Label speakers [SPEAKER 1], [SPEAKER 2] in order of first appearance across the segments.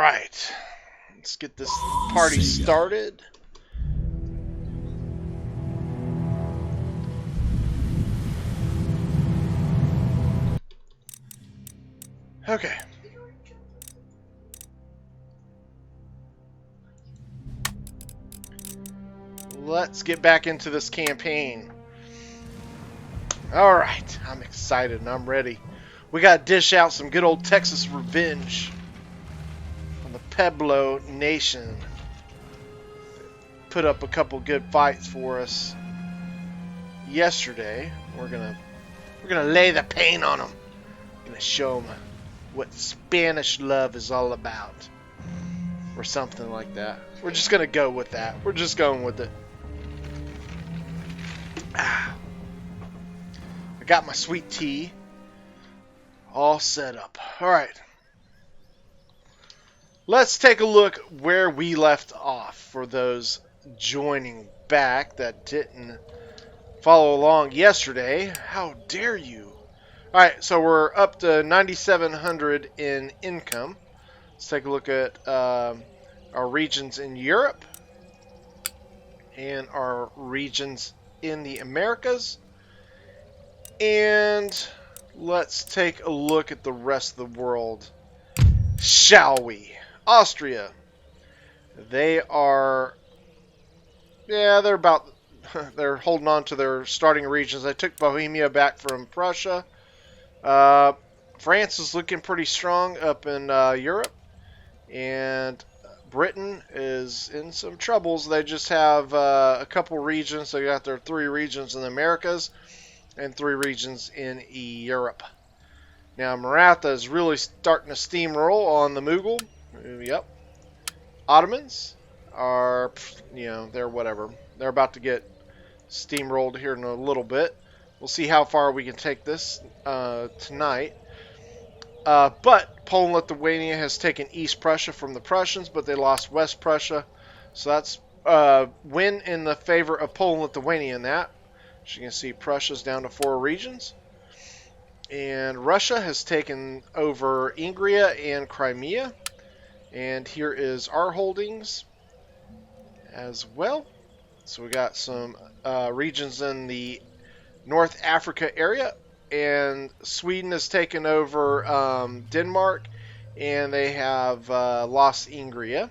[SPEAKER 1] Alright. Let's get this party started. Okay. Let's get back into this campaign. Alright, I'm excited and I'm ready. We gotta dish out some good old Texas revenge on the Pueblo Nation. Put up a couple good fights for us yesterday. We're gonna lay the paint on them. We're gonna show them what Spanish love is all about, or something like that. We're just gonna go with that. We're just going with it. I got my sweet tea all set up. Alright. Let's take a look where we left off for those joining back that didn't follow along yesterday. How dare you? Alright, so we're up to 9,700 in income. Let's take a look at our regions in Europe and our regions in the Americas. And let's take a look at the rest of the world, shall we? Austria. They are, they're holding on to their starting regions. They took Bohemia back from Prussia. France is looking pretty strong up in Europe. And Britain is in some troubles. They just have a couple regions. They got their 3 regions in the Americas and 3 regions in Europe. Now Maratha is really starting to steamroll on the Mughal. Yep. Ottomans are, they're whatever. They're about to get steamrolled here in a little bit. We'll see how far we can take this tonight. But Poland-Lithuania has taken East Prussia from the Prussians, but they lost West Prussia. So that's win in the favor of Poland-Lithuania in that. As you can see, Prussia's down to 4 regions. And Russia has taken over Ingria and Crimea. And here is our holdings as well. So we got some regions in the North Africa area. And Sweden has taken over Denmark. And they have lost Ingria.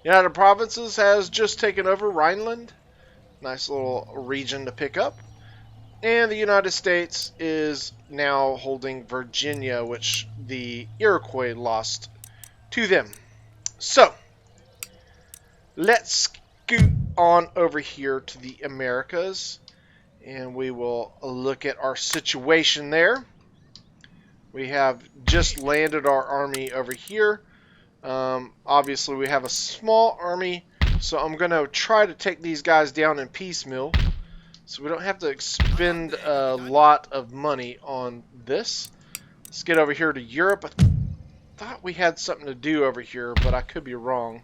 [SPEAKER 1] United Provinces has just taken over Rhineland. Nice little region to pick up. And the United States is now holding Virginia, which the Iroquois lost to them. So, let's scoot on over here to the Americas. And we will look at our situation there. We have just landed our army over here. Obviously, we have a small army. So I'm going to try to take these guys down in piecemeal, so we don't have to expend a lot of money on this. Let's get over here to Europe. I thought we had something to do over here, but I could be wrong.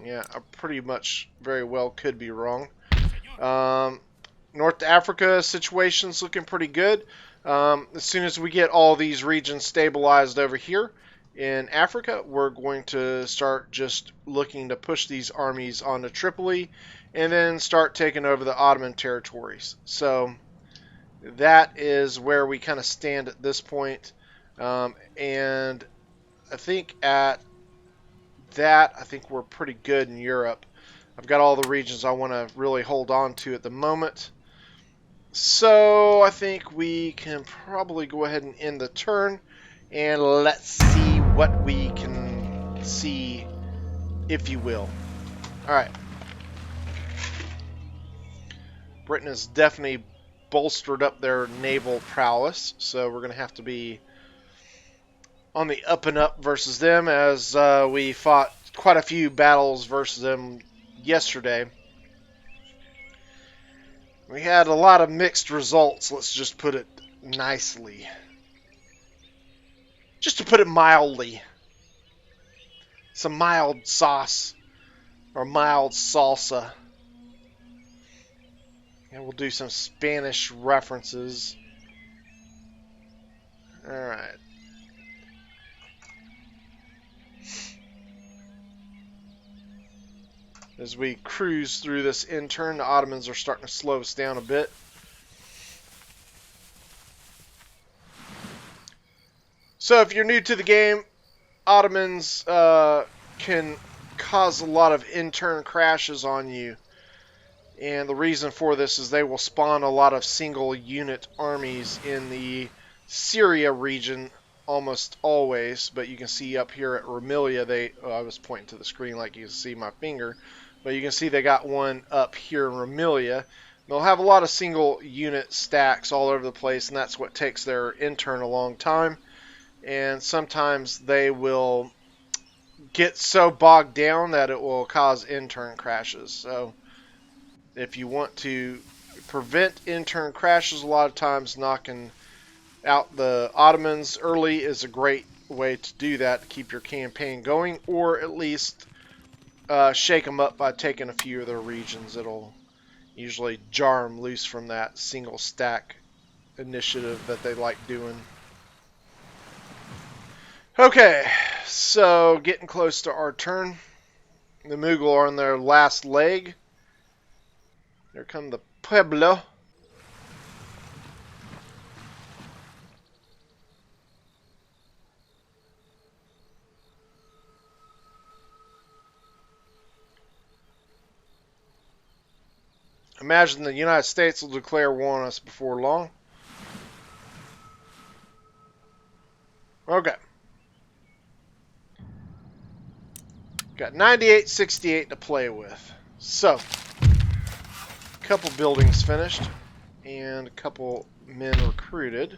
[SPEAKER 1] Yeah, I pretty much very well could be wrong. North Africa situation's looking pretty good. As soon as we get all these regions stabilized over here in Africa, we're going to start just looking to push these armies onto Tripoli and then start taking over the Ottoman territories. So that is where we kind of stand at this point. And I think at that, I think we're pretty good in Europe. I've got all the regions I want to really hold on to at the moment. So I think we can probably go ahead and end the turn. And let's see what we can see, if you will. Alright. Britain has definitely bolstered up their naval prowess, so we're going to have to be on the up and up versus them, as we fought quite a few battles versus them yesterday. We had a lot of mixed results, let's just put it nicely. Just to put it mildly. Some mild sauce. Or mild salsa. And we'll do some Spanish references. Alright. As we cruise through this intern, the Ottomans are starting to slow us down a bit. So if you're new to the game, Ottomans can cause a lot of intern crashes on you. And the reason for this is they will spawn a lot of single unit armies in the Syria region almost always. But you can see up here at Rumelia, I was pointing to the screen like you can see my finger. But you can see they got one up here in Rumelia. They'll have a lot of single unit stacks all over the place, and that's what takes their intern a long time. And sometimes they will get so bogged down that it will cause intern crashes. So if you want to prevent intern crashes, a lot of times knocking out the Ottomans early is a great way to do that, to keep your campaign going, or at least shake them up by taking a few of their regions. It'll usually jar them loose from that single stack initiative that they like doing. Okay, so getting close to our turn. The Mughal are on their last leg. Here come the Pueblo. Imagine the United States will declare war on us before long. Okay. Got 98-68 to play with. So, a couple buildings finished and a couple men recruited.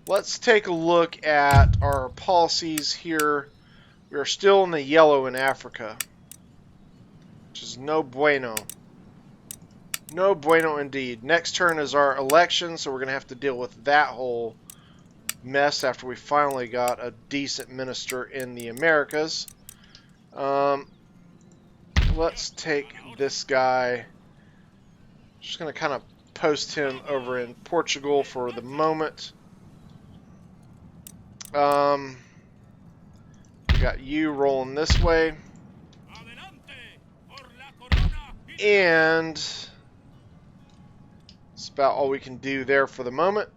[SPEAKER 1] Let's take a look at our policies here. We are still in the yellow in Africa, which is no bueno. No bueno indeed. Next turn is our election, so we're going to have to deal with that whole mess after we finally got a decent minister in the Americas. Let's take this guy. Just going to kind of post him over in Portugal for the moment. We got you rolling this way. And that's about all we can do there for the moment.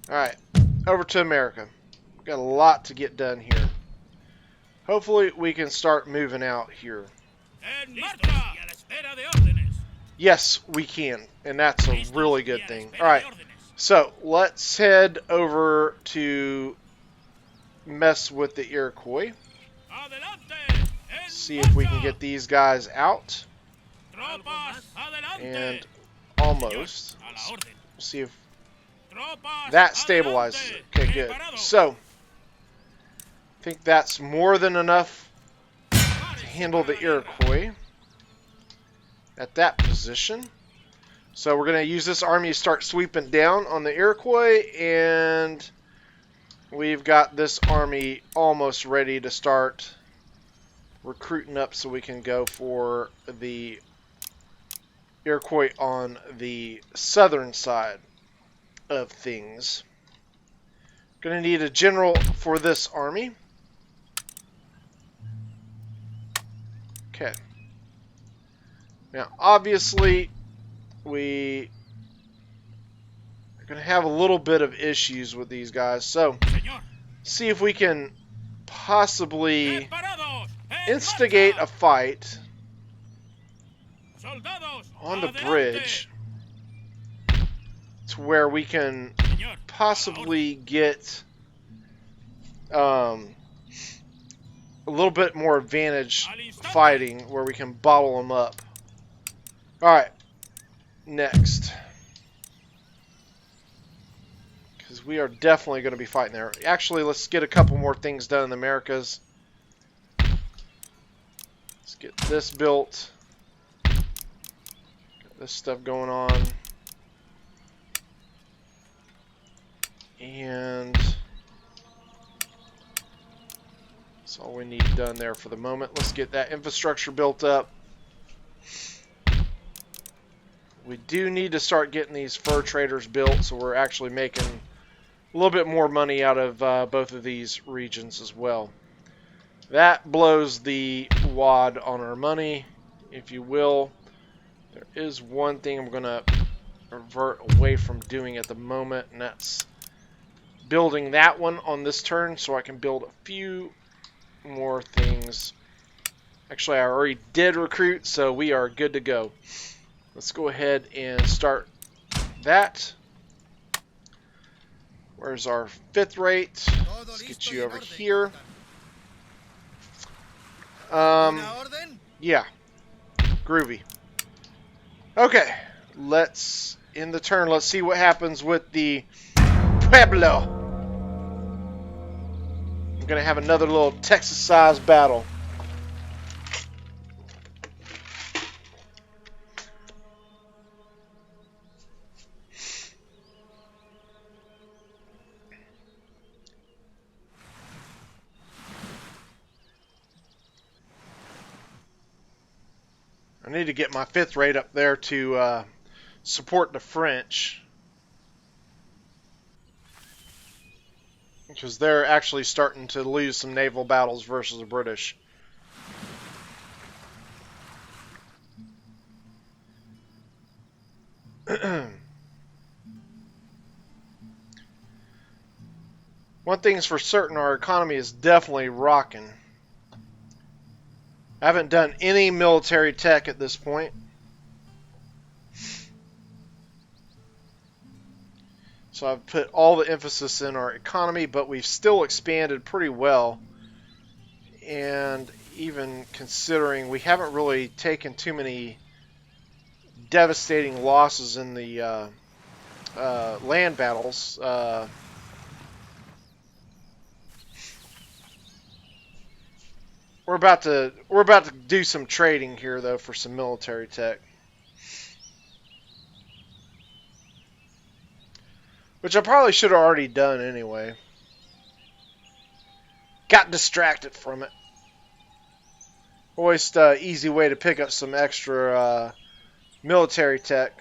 [SPEAKER 1] Alright, over to America. We've got a lot to get done here. Hopefully we can start moving out here. Yes, we can, and that's a really good thing. Alright, so let's head over to mess with the Iroquois. See if we can get these guys out. And almost. We'll see if that stabilizes it. Okay, good. So, I think that's more than enough to handle the Iroquois at that position. So we're going to use this army to start sweeping down on the Iroquois, and we've got this army almost ready to start recruiting up so we can go for the Iroquois on the southern side of things. Going to need a general for this army. Okay. Now, obviously, we are going to have a little bit of issues with these guys. So, see if we can possibly instigate a fight on the bridge to where we can possibly get a little bit more advantage fighting, where we can bottle them up. Alright, next. Because we are definitely going to be fighting there. Actually, let's get a couple more things done in the Americas. Let's get this built. Got this stuff going on. And that's all we need done there for the moment. Let's get that infrastructure built up. We do need to start getting these fur traders built, so we're actually making a little bit more money out of both of these regions as well. That blows the wad on our money, if you will. There is one thing I'm going to revert away from doing at the moment, and that's building that one on this turn so I can build a few more things. Actually, I already did recruit, so we are good to go. Let's go ahead and start that. Where's our 5th rate? Let's get you over here. Yeah. Groovy. Okay. Let's end the turn. Let's see what happens with the Pueblo. I'm going to have another little Texas-sized battle. I need to get my 5th rate up there to support the French. Because they're actually starting to lose some naval battles versus the British. One thing's for certain, our economy is definitely rocking. I haven't done any military tech at this point. So I've put all the emphasis in our economy, but we've still expanded pretty well. And even considering we haven't really taken too many devastating losses in the land battles. We're about to do some trading here though for some military tech. Which I probably should have already done anyway. Got distracted from it. Always an easy way to pick up some extra military tech.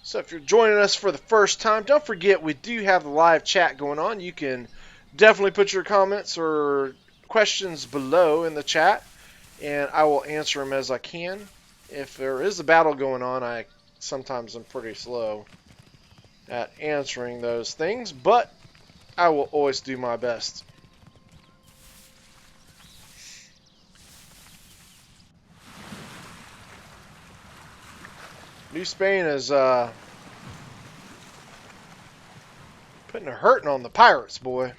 [SPEAKER 1] So if you're joining us for the first time, don't forget we do have the live chat going on. You can definitely put your comments or questions below in the chat, and I will answer them as I can. If there is a battle going on, sometimes I'm pretty slow at answering those things, but I will always do my best. New Spain is putting a hurting on the pirates, boy.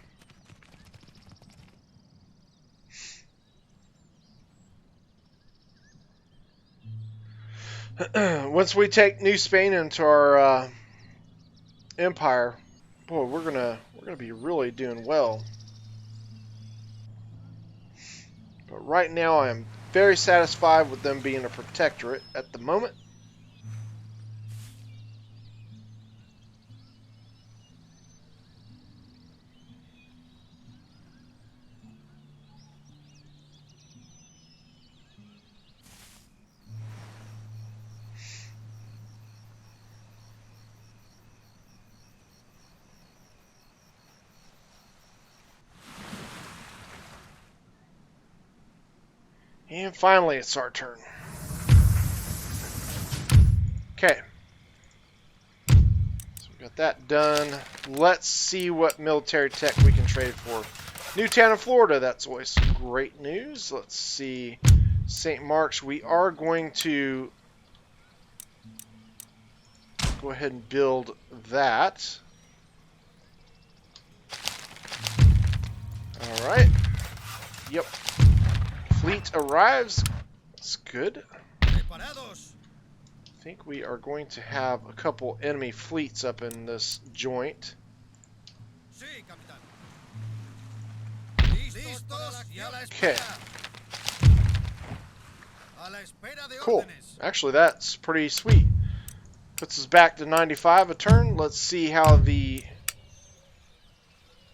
[SPEAKER 1] Once we take New Spain into our empire, boy, we're gonna be really doing well. But right now, I am very satisfied with them being a protectorate at the moment. And finally, it's our turn. Okay. So we got that done. Let's see what military tech we can trade for. Newtown in Florida, that's always great news. Let's see. St. Mark's, we are going to go ahead and build that. Alright. Yep. Fleet arrives. That's good. I think we are going to have a couple enemy fleets up in this joint. Okay. Cool. Actually, that's pretty sweet. Puts us back to 95 a turn. Let's see how the...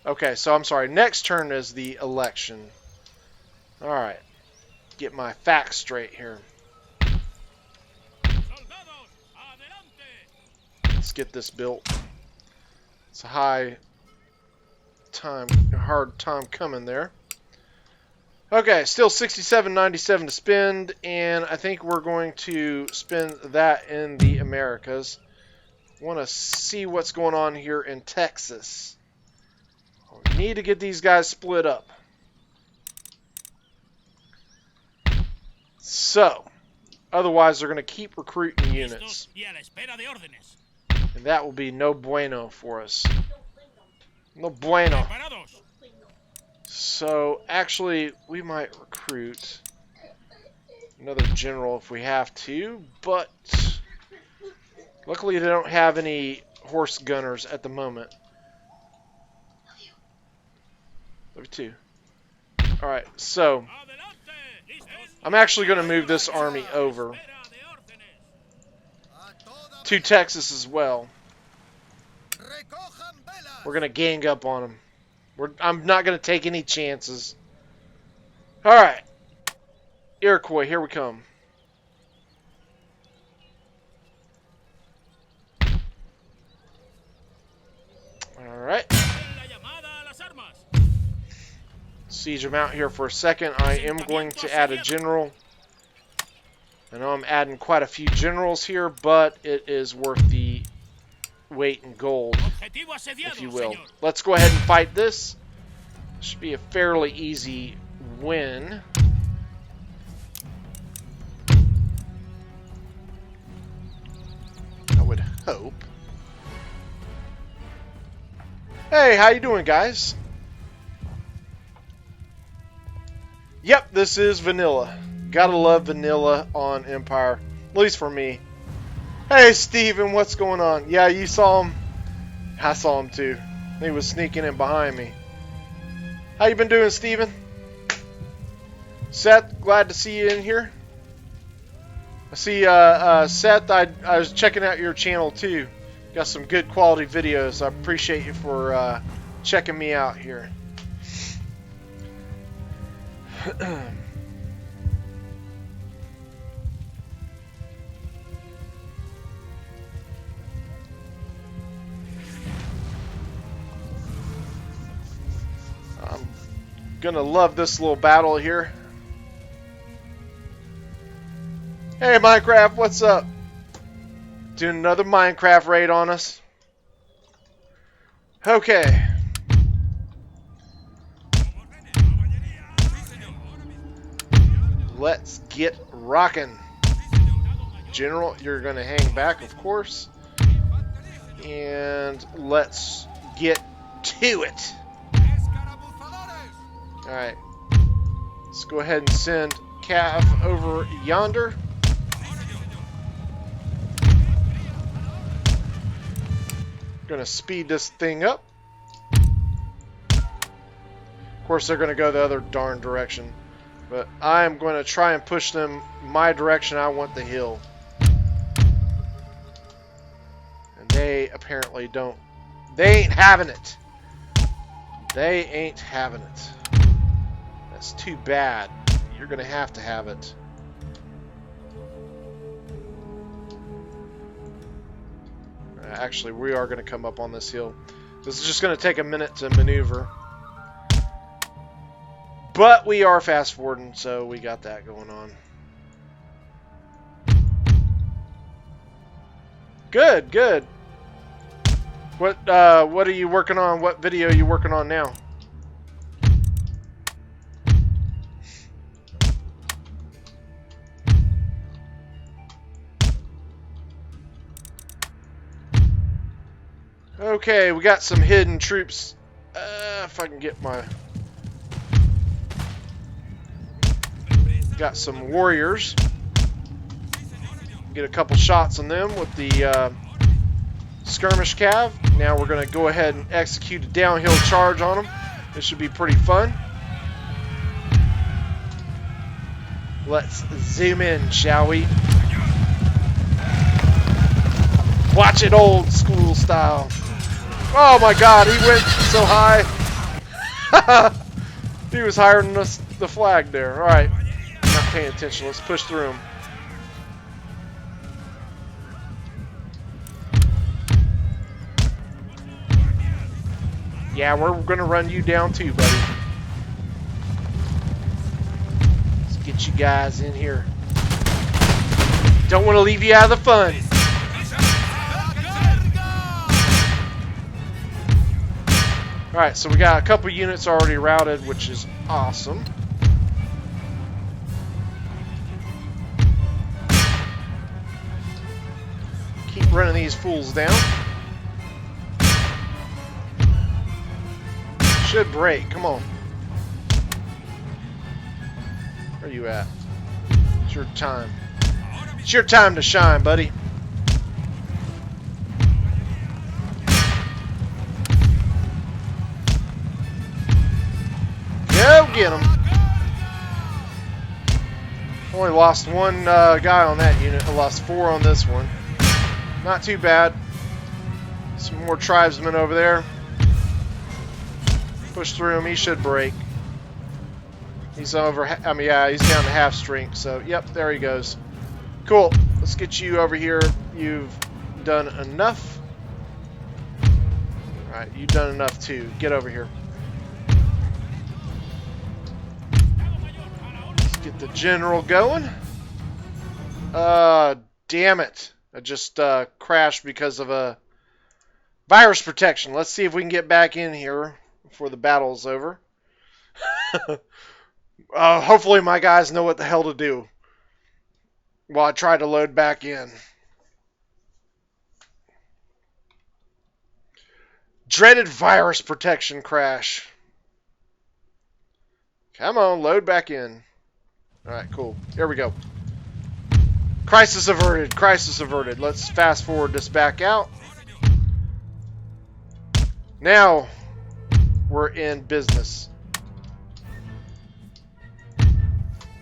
[SPEAKER 1] Okay, so I'm sorry. Next turn is the election. Alright. Get my facts straight here. Let's get this built. It's a high hard time coming there. Okay, still 67.97 to spend, and I think we're going to spend that in the Americas. Want to see what's going on here in Texas. We need to get these guys split up. So, otherwise they're going to keep recruiting units. And that will be no bueno for us. No bueno. So, actually, we might recruit another general if we have to, but luckily they don't have any horse gunners at the moment. Level 2. Alright, so I'm actually going to move this army over to Texas as well. We're going to gang up on them. I'm not going to take any chances. Alright. Iroquois, here we come. Alright. Siege them out here for a second. I am going to add a general. I know I'm adding quite a few generals here, but it is worth the weight in gold, if you will. Let's go ahead and fight this. Should be a fairly easy win. I would hope. Hey, how you doing, guys? Yep, this is vanilla. Gotta love vanilla on Empire, at least for me. Hey, Steven, what's going on? Yeah, you saw him. I saw him too. He was sneaking in behind me. How you been doing, Steven? Seth, glad to see you in here. I see, Seth, I was checking out your channel too. Got some good quality videos. I appreciate you for checking me out here. I'm gonna love this little battle here. Hey Minecraft, what's up? Doing another Minecraft raid on us. Okay. Let's get rocking. General, you're gonna hang back, of course. And let's get to it. Alright. Let's go ahead and send Cav over yonder. Gonna speed this thing up. Of course, they're gonna go the other darn direction. But I am going to try and push them my direction. I want the hill. And they apparently don't. They ain't having it. They ain't having it. That's too bad. You're going to have it. Actually, we are going to come up on this hill. This is just going to take a minute to maneuver. But we are fast forwarding, so we got that going on. Good, good. What are you working on? What video are you working on now? Okay, we got some hidden troops. If I can get my... Got some warriors. Get a couple shots on them with the skirmish cav. Now we're going to go ahead and execute a downhill charge on them. This should be pretty fun. Let's zoom in, shall we? Watch it old school style. Oh my god, he went so high. He was higher than the flag there. Alright. Not paying attention. Let's push through him. Yeah, we're gonna run you down too, buddy. Let's get you guys in here. Don't want to leave you out of the fun. Alright, so we got a couple units already routed, which is awesome. Keep running these fools down. Should break. Come on. Where are you at? It's your time. It's your time to shine, buddy. Go get him. Only lost one guy on that unit. I lost 4 on this one. Not too bad. Some more tribesmen over there. Push through him. He should break. He's over. I mean, yeah, he's down to half strength. So, yep, there he goes. Cool. Let's get you over here. You've done enough. All right, you've done enough too. Get over here. Let's get the general going. Damn it. I just crashed because of a virus protection. Let's see if we can get back in here before the battle's over. Hopefully my guys know what the hell to do while I try to load back in. Dreaded virus protection crash. Come on, load back in. Alright, cool. Here we go. Crisis averted. Crisis averted. Let's fast forward this back out. Now we're in business.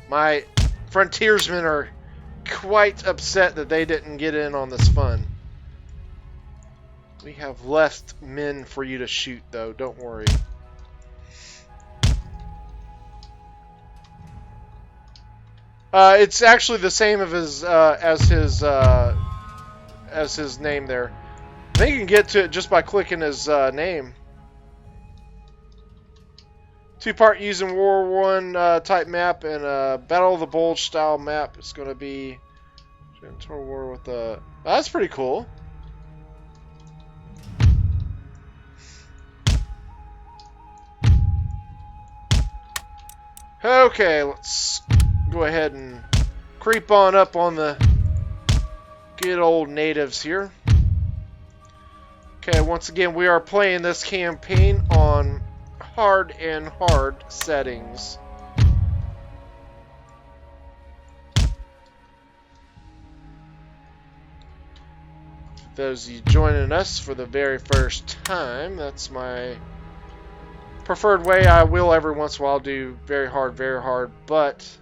[SPEAKER 1] My frontiersmen are quite upset that they didn't get in on this fun. We have left men for you to shoot, though. Don't worry. It's actually the same of his as his name there. I think you can get to it just by clicking his name. 2-part using World War I type map and a Battle of the Bulge style map. It's going to be Total War with the. That's pretty cool. Okay, let's go ahead and creep on up on the good old natives here. Okay, once again, we are playing this campaign on hard and hard settings. For those of you joining us for the very first time, that's my preferred way. I will every once in a while do very hard, but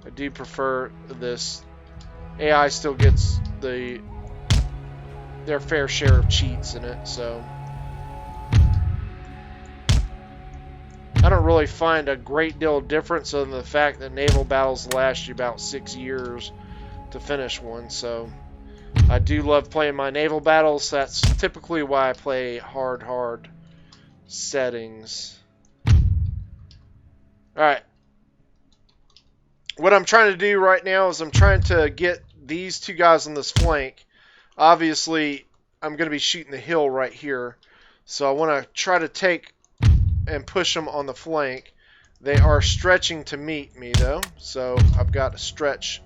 [SPEAKER 1] I do prefer this. AI still gets their fair share of cheats in it, so I don't really find a great deal of difference other than the fact that naval battles last you about 6 years to finish one. So I do love playing my naval battles. That's typically why I play hard settings. Alright. What I'm trying to do right now is I'm trying to get these 2 guys on this flank. Obviously, I'm going to be shooting the hill right here. So I want to try to take and push them on the flank. They are stretching to meet me, though. So I've got to stretch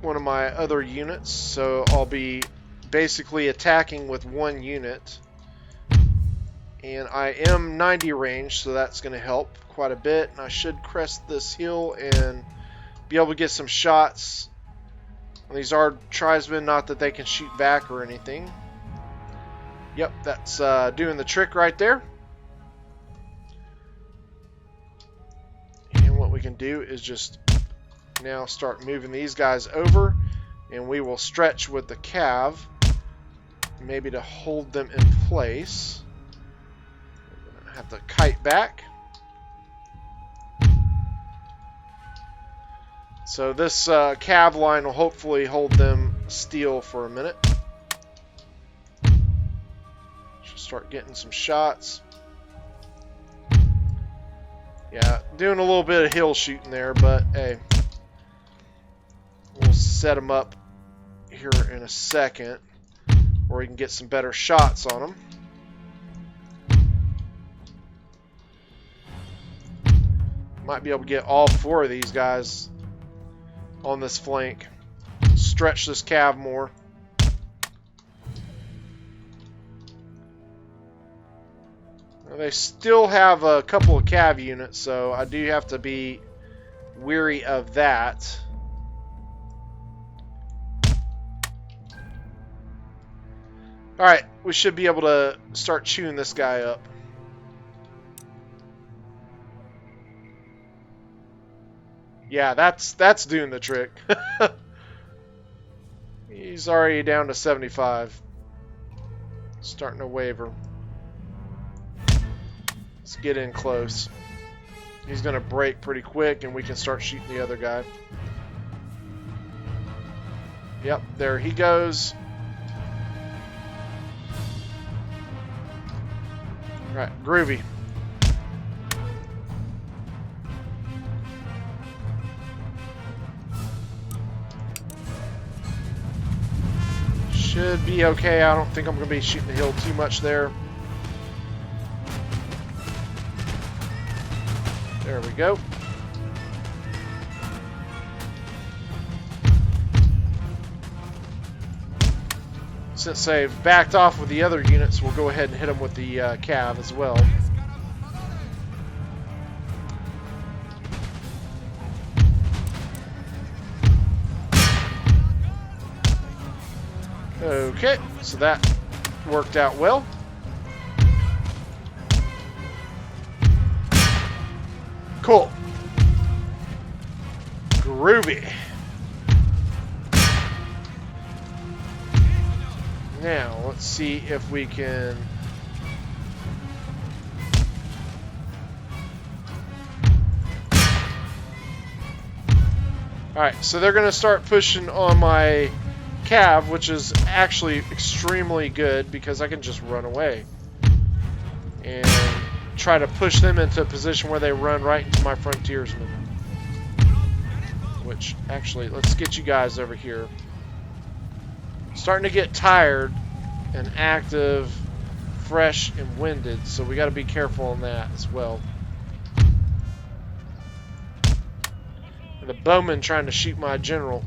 [SPEAKER 1] one of my other units. So I'll be basically attacking with 1 unit. And I am 90 range, so that's going to help quite a bit. And I should crest this hill and be able to get some shots. These are tribesmen, not that they can shoot back or anything. Yep, that's doing the trick right there. And what we can do is just now start moving these guys over, and we will stretch with the cav, maybe to hold them in place. Have to kite back. So this cav line will hopefully hold them still for a minute. Start getting some shots. Yeah, doing a little bit of hill shooting there, but hey, we'll set them up here in a second where we can get some better shots on them. Might be able to get all 4 of these guys on this flank. Stretch this cav more. Now, they still have a couple of cav units, so I do have to be weary of that. Alright, we should be able to start chewing this guy up. Yeah, that's doing the trick. He's already down to 75. Starting to waver. Let's get in close. He's going to break pretty quick and we can start shooting the other guy. Yep, there he goes. Right, groovy. Should be okay. I don't think I'm going to be shooting the hill too much there. There we go. Since they've backed off with the other units, we'll go ahead and hit them with the cav as well. Okay, so that worked out well. Cool. Groovy. Now, let's see if we can... Alright, so they're going to start pushing on my cav, which is actually extremely good because I can just run away and try to push them into a position where they run right into my frontiersmen. Which, actually, let's get you guys over here. Starting to get tired and active, fresh and winded, so we got to be careful on that as well. And the bowman trying to shoot my general.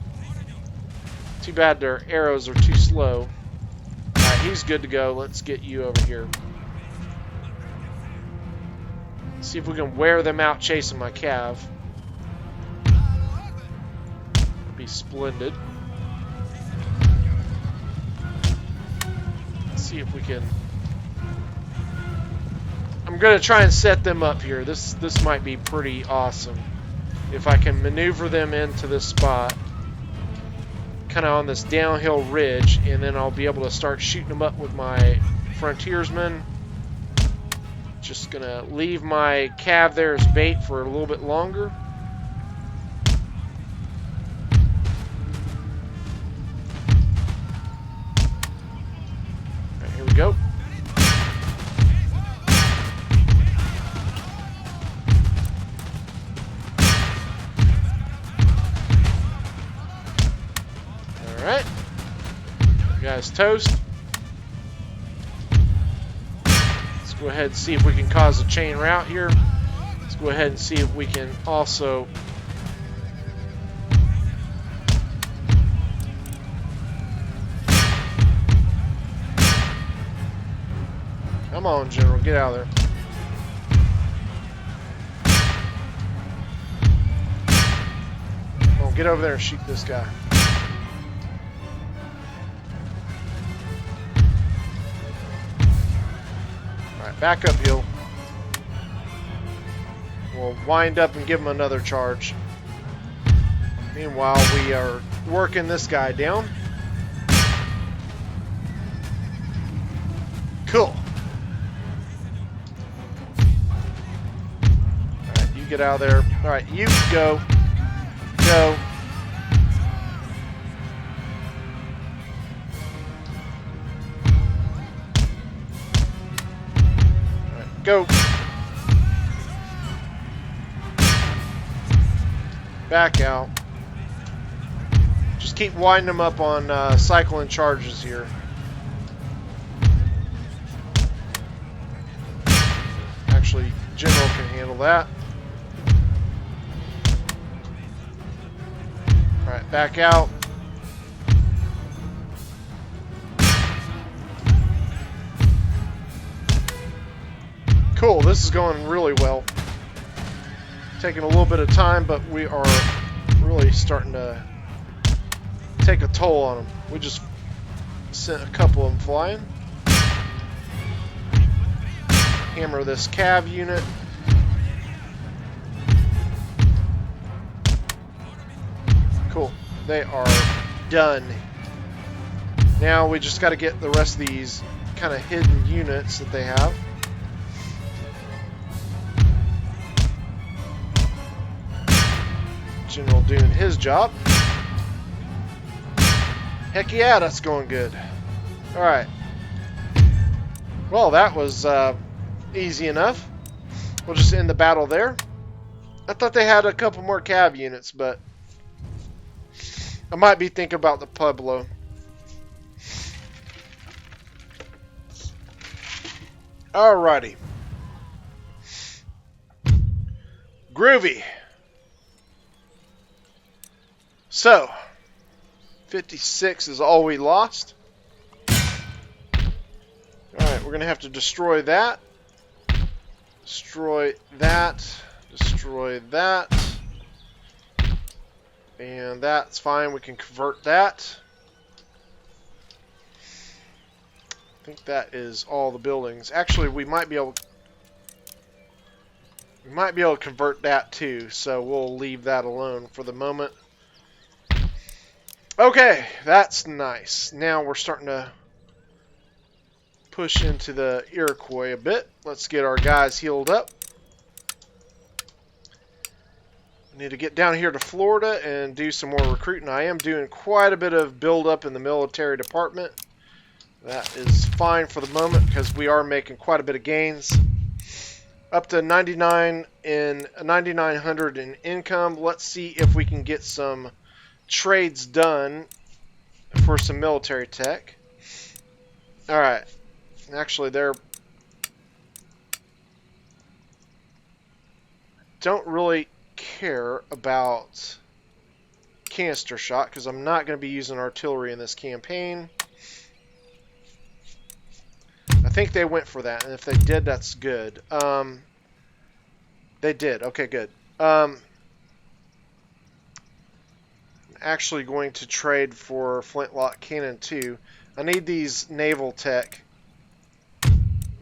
[SPEAKER 1] Too bad their arrows are too slow. Alright, he's good to go. Let's get you over here. See if we can wear them out chasing my cav. That'd be splendid. Let's see if we can... I'm going to try and set them up here. This might be pretty awesome. If I can maneuver them into this spot, kind of on this downhill ridge, and then I'll be able to start shooting them up with my frontiersmen. Just gonna leave my cav there as bait for a little bit longer. Alright, here we go. Alright. You guys toast. Let's go ahead and see if we can cause a chain route here. Let's go ahead and see if we can also come on, General, get out of there. Come on, get over there and shoot this guy. Back uphill. We'll wind up and give him another charge. Meanwhile, we are working this guy down. Cool. Alright, you get out of there. Alright, you go. Go. Go. Back out. Just keep winding them up on cycling charges here. Actually, General can handle that. Alright, back out. Cool, this is going really well. Taking a little bit of time, but we are really starting to take a toll on them. We just sent a couple of them flying. Hammer this cav unit. Cool. They are done. Now we just got to get the rest of these kind of hidden units that they have. General doing his job. Heck yeah, that's going good. Alright. Well, that was easy enough. We'll just end the battle there. I thought they had a couple more cav units, but I might be thinking about the Pueblo. Alrighty. Groovy. So, 56 is all we lost. Alright, we're going to have to destroy that. Destroy that. Destroy that. And that's fine. We can convert that. I think that is all the buildings. Actually, we might be able to convert that too, so we'll leave that alone for the moment. Okay, that's nice. Now we're starting to push into the Iroquois a bit. Let's get our guys healed up. I need to get down here to Florida and do some more recruiting. I am doing quite a bit of build-up in the military department. That is fine for the moment because we are making quite a bit of gains. Up to 9,900 in income. Let's see if we can get some trades done for some military tech. Alright. Actually, they're don't really care about canister shot because I'm not going to be using artillery in this campaign. I think they went for that, and if they did, that's good. They did. Okay, good. Actually going to trade for flintlock cannon too. I need these naval tech.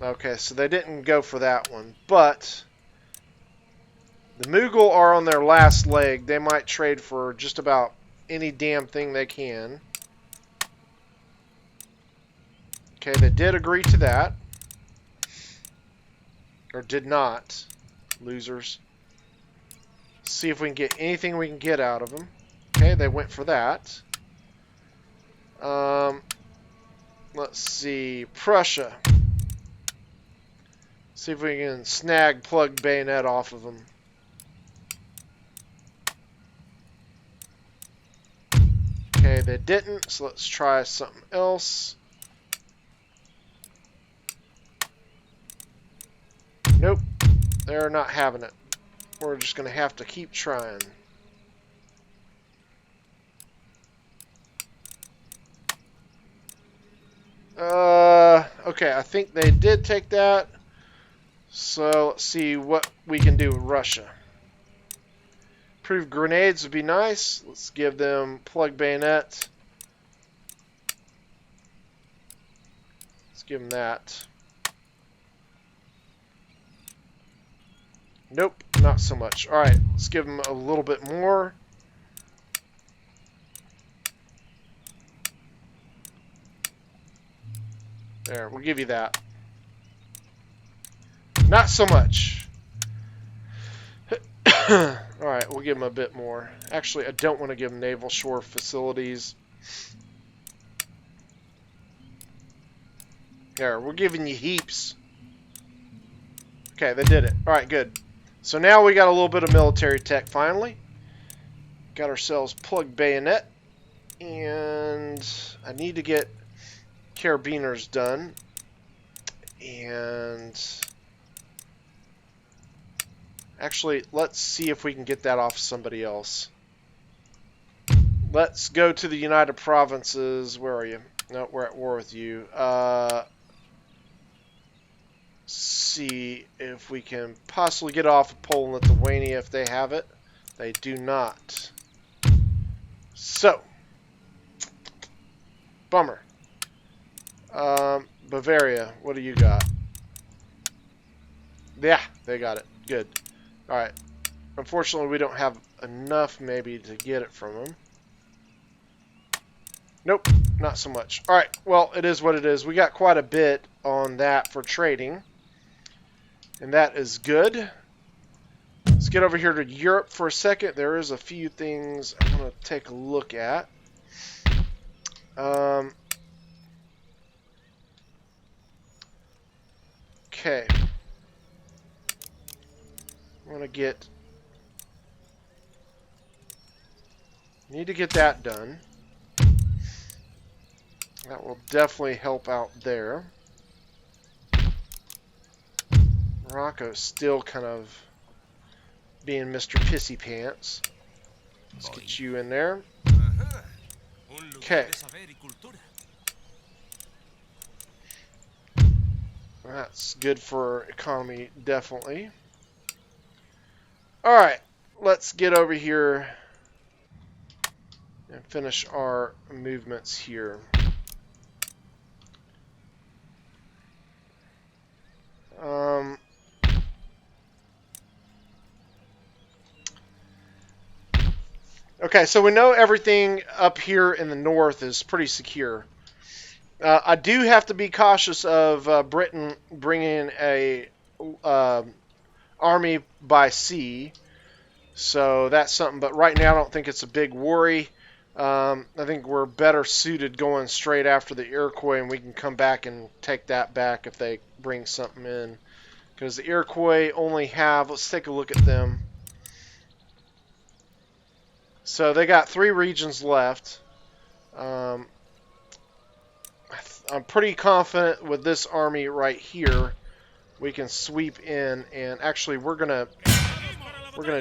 [SPEAKER 1] Okay, so they didn't go for that one, but the Mughal are on their last leg. They might trade for just about any damn thing they can. Okay, they did agree to that. Or did not. Losers. See if we can get anything we can get out of them. Okay, they went for that. Let's see. Prussia. See if we can snag plug bayonet off of them. Okay, they didn't, so let's try something else. Nope, they're not having it. We're just going to have to keep trying. Okay, I think they did take that. So let's see what we can do with Russia. Improved grenades would be nice. Let's give them plug bayonet. Let's give them that. Nope, not so much. Alright, let's give them a little bit more. There, we'll give you that. Not so much. Alright, we'll give them a bit more. Actually, I don't want to give them naval shore facilities. There, we're giving you heaps. Okay, they did it. Alright, good. So now we got a little bit of military tech finally. Got ourselves plugged bayonet. And I need to get carabiners done. And actually, let's see if we can get that off somebody else. Let's go to the United Provinces. Where are you? No, we're at war with you. See if we can possibly get off of Poland, Lithuania if they have it. They do not. So, bummer. Bavaria, what do you got? Yeah, they got it. Good. Alright. Unfortunately, we don't have enough maybe to get it from them. Nope, not so much. Alright, well, it is what it is. We got quite a bit on that for trading. And that is good. Let's get over here to Europe for a second. There is a few things I want to take a look at. Okay. I want to get... Need to get that done. That will definitely help out there. Morocco's still kind of being Mr. Pissy Pants. Let's get you in there. Okay. That's good for economy, definitely. Alright, let's get over here and finish our movements here. Okay, so we know everything up here in the north is pretty secure. I do have to be cautious of Britain bringing a army by sea, so that's something. But right now, I don't think it's a big worry. I think we're better suited going straight after the Iroquois, and we can come back and take that back if they bring something in. Because the Iroquois only have, let's take a look at them. So they got 3 regions left. I'm pretty confident with this army right here, we can sweep in. And actually, we're gonna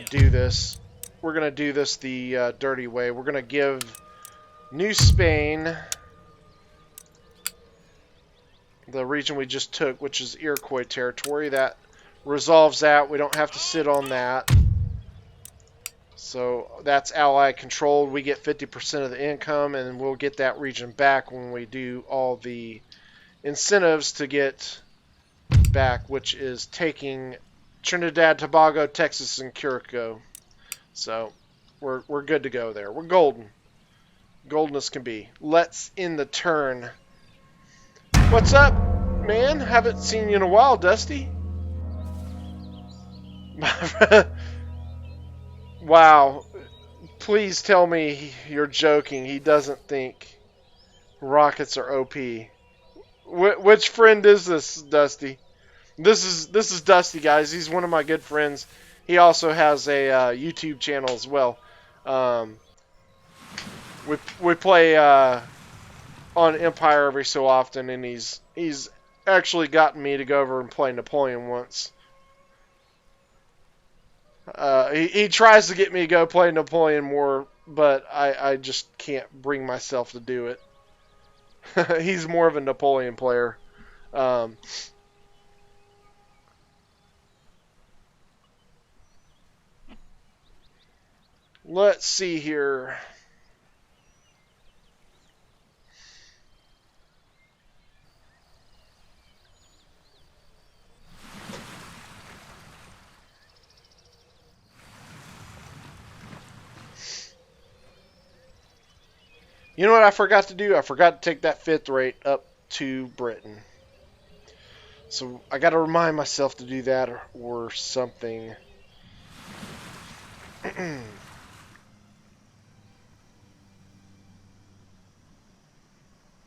[SPEAKER 1] do this. We're gonna do this the dirty way. We're gonna give New Spain the region we just took, which is Iroquois territory. That resolves that. We don't have to sit on that. So that's Allied controlled. We get 50% of the income, and we'll get that region back when we do all the incentives to get back, which is taking Trinidad, Tobago, Texas, and Curacao. So we're good to go there. We're golden. Golden as can be. Let's end the turn. What's up, man? Haven't seen you in a while, Dusty. Wow. Please tell me you're joking. He doesn't think rockets are OP. Which friend is this, Dusty? This is Dusty, guys. He's one of my good friends. He also has a YouTube channel as well. We play on Empire every so often, and he's actually gotten me to go over and play Napoleon once. He tries to get me to go play Napoleon more, but I just can't bring myself to do it. He's more of a Napoleon player. Let's see here. You know what I forgot to do? I forgot to take that 5th rate up to Britain. So I got to remind myself to do that or something.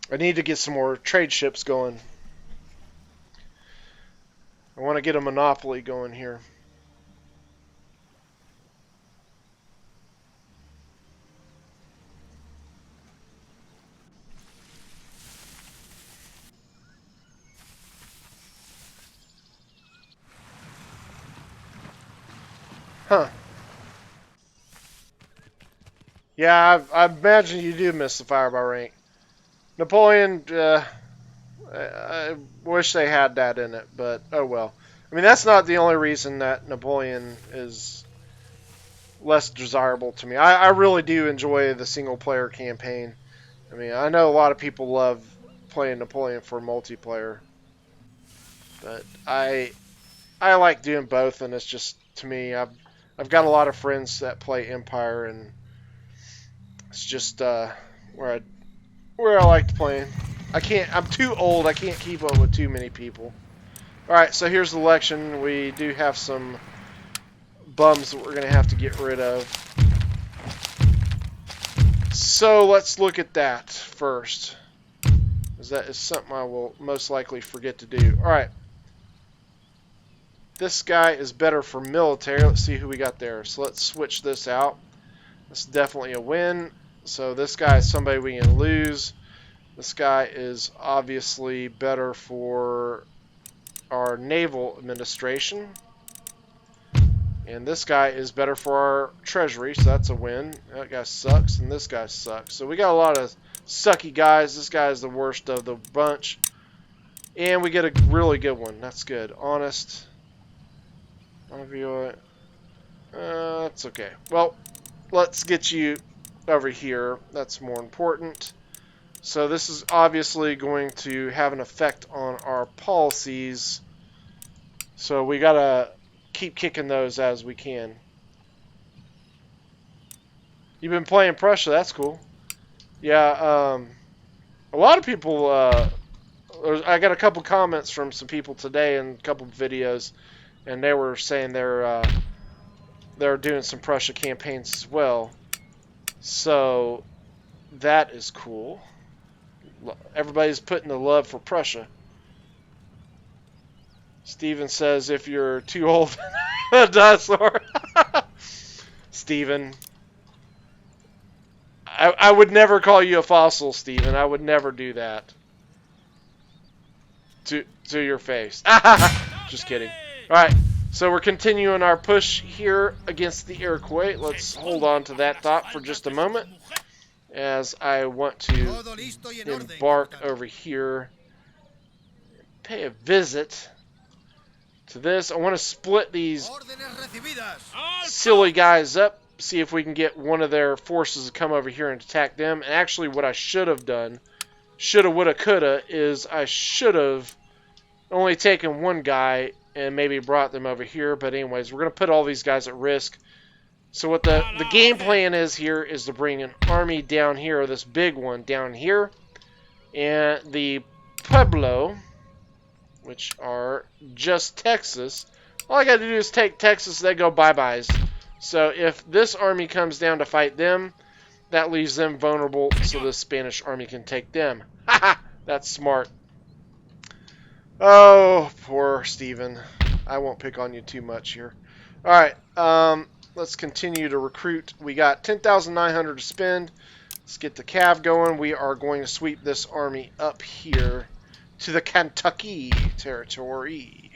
[SPEAKER 1] I need to get some more trade ships going. I want to get a monopoly going here. Huh. Yeah, I imagine you do miss the fire by rank. Napoleon, I wish they had that in it, but oh well. I mean, that's not the only reason that Napoleon is less desirable to me. I really do enjoy the single player campaign. I mean, I know a lot of people love playing Napoleon for multiplayer, but I like doing both, and it's just, to me, I've got a lot of friends that play Empire, and it's just where I liked playing. I'm too old. I can't keep up with too many people. Alright, so here's the election. We do have some bums that we're going to have to get rid of. So let's look at that first, because that is something I will most likely forget to do. Alright. This guy is better for military. Let's see who we got there. So let's switch this out. That's definitely a win. So this guy is somebody we can lose. This guy is obviously better for our naval administration. And this guy is better for our treasury, so that's a win. That guy sucks, and this guy sucks. So we got a lot of sucky guys. This guy is the worst of the bunch. And we get a really good one. That's good. Honest. That's okay. Well, let's get you over here. That's more important. So this is obviously going to have an effect on our policies. So we gotta keep kicking those as we can. You've been playing Prussia. That's cool. Yeah. A lot of people. I got a couple comments from some people today and a couple videos. And they were saying they're doing some Prussia campaigns as well. So that is cool. Everybody's putting the love for Prussia. Steven says if you're too old, a dinosaur. Steven. I would never call you a fossil, Steven. I would never do that. To your face. Just kidding. Alright, so we're continuing our push here against the Iroquois. Let's hold on to that thought for just a moment, as I want to embark over here, pay a visit to this. I want to split these silly guys up, see if we can get one of their forces to come over here and attack them. And actually what I should have done, shoulda, woulda, coulda, is I should have only taken one guy and maybe brought them over here. But anyways, we're going to put all these guys at risk. So what the game plan is here is to bring an army down here, or this big one down here. And the Pueblo, which are just Texas, all I got to do is take Texas, they go bye-byes. So if this army comes down to fight them, that leaves them vulnerable so the Spanish army can take them. Haha, that's smart. Oh, poor Steven. I won't pick on you too much here. Alright, let's continue to recruit. We got 10,900 to spend. Let's get the cav going. We are going to sweep this army up here to the Kentucky territory.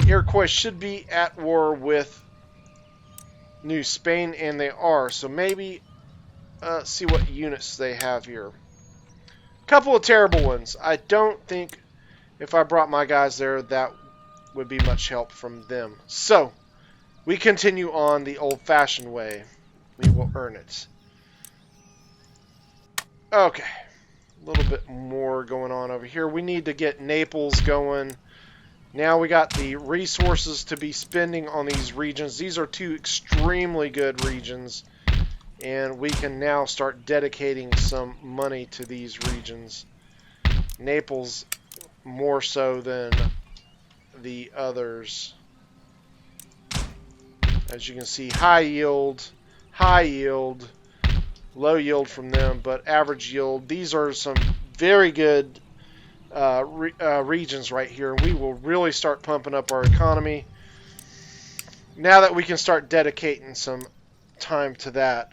[SPEAKER 1] Iroquois should be at war with New Spain, and they are. So maybe see what units they have here. Couple of terrible ones. I don't think if I brought my guys there, that would be much help from them. So, we continue on the old-fashioned way. We will earn it. Okay. A little bit more going on over here. We need to get Naples going. Now we got the resources to be spending on these regions. These are two extremely good regions. And we can now start dedicating some money to these regions. Naples more so than the others. As you can see, high yield, low yield from them, but average yield. These are some very good regions right here, and we will really start pumping up our economy now that we can start dedicating some time to that.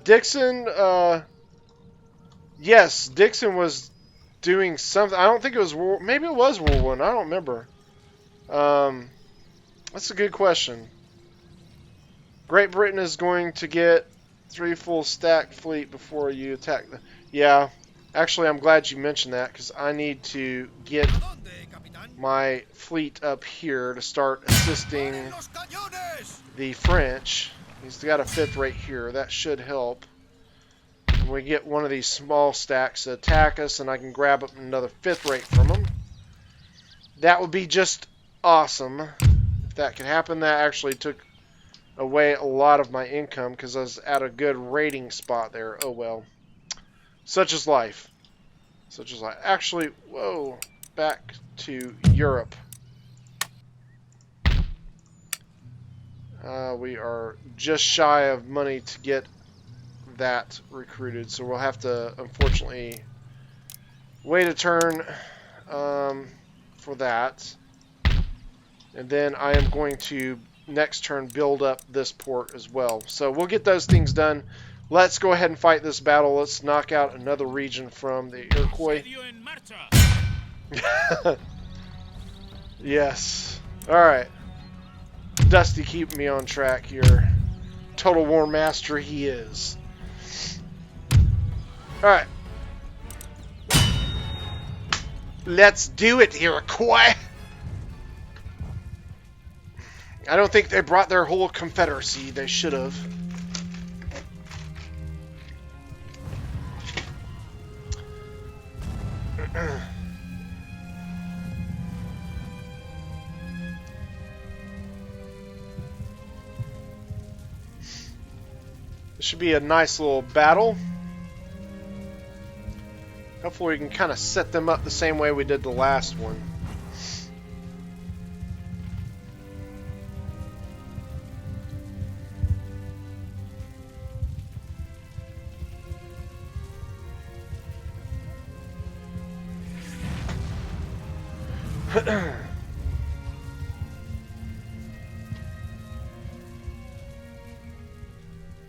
[SPEAKER 1] Dixon, yes, Dixon was doing something. I don't think it was maybe it was World War I. I don't remember. That's a good question. Great Britain is going to get 3 full stack fleet before you attack. Yeah, actually, I'm glad you mentioned that because I need to get my fleet up here to start assisting the French. He's got a 5th right here. That should help. When we get one of these small stacks to attack us, and I can grab up another 5th rate from them. That would be just awesome if that could happen. That actually took away a lot of my income because I was at a good rating spot there. Oh well. Such is life. Such is life. Actually, whoa. Back to Europe. We are just shy of money to get that recruited, so we'll have to, unfortunately, wait a turn for that. And then I am going to, next turn, build up this port as well. So we'll get those things done. Let's go ahead and fight this battle. Let's knock out another region from the Iroquois. Yes. Alright. Dusty keeping me on track here. Total War Master he is. Alright. Let's do it, Iroquois! I don't think they brought their whole confederacy. They should have. This should be a nice little battle. Hopefully we can kind of set them up the same way we did the last one.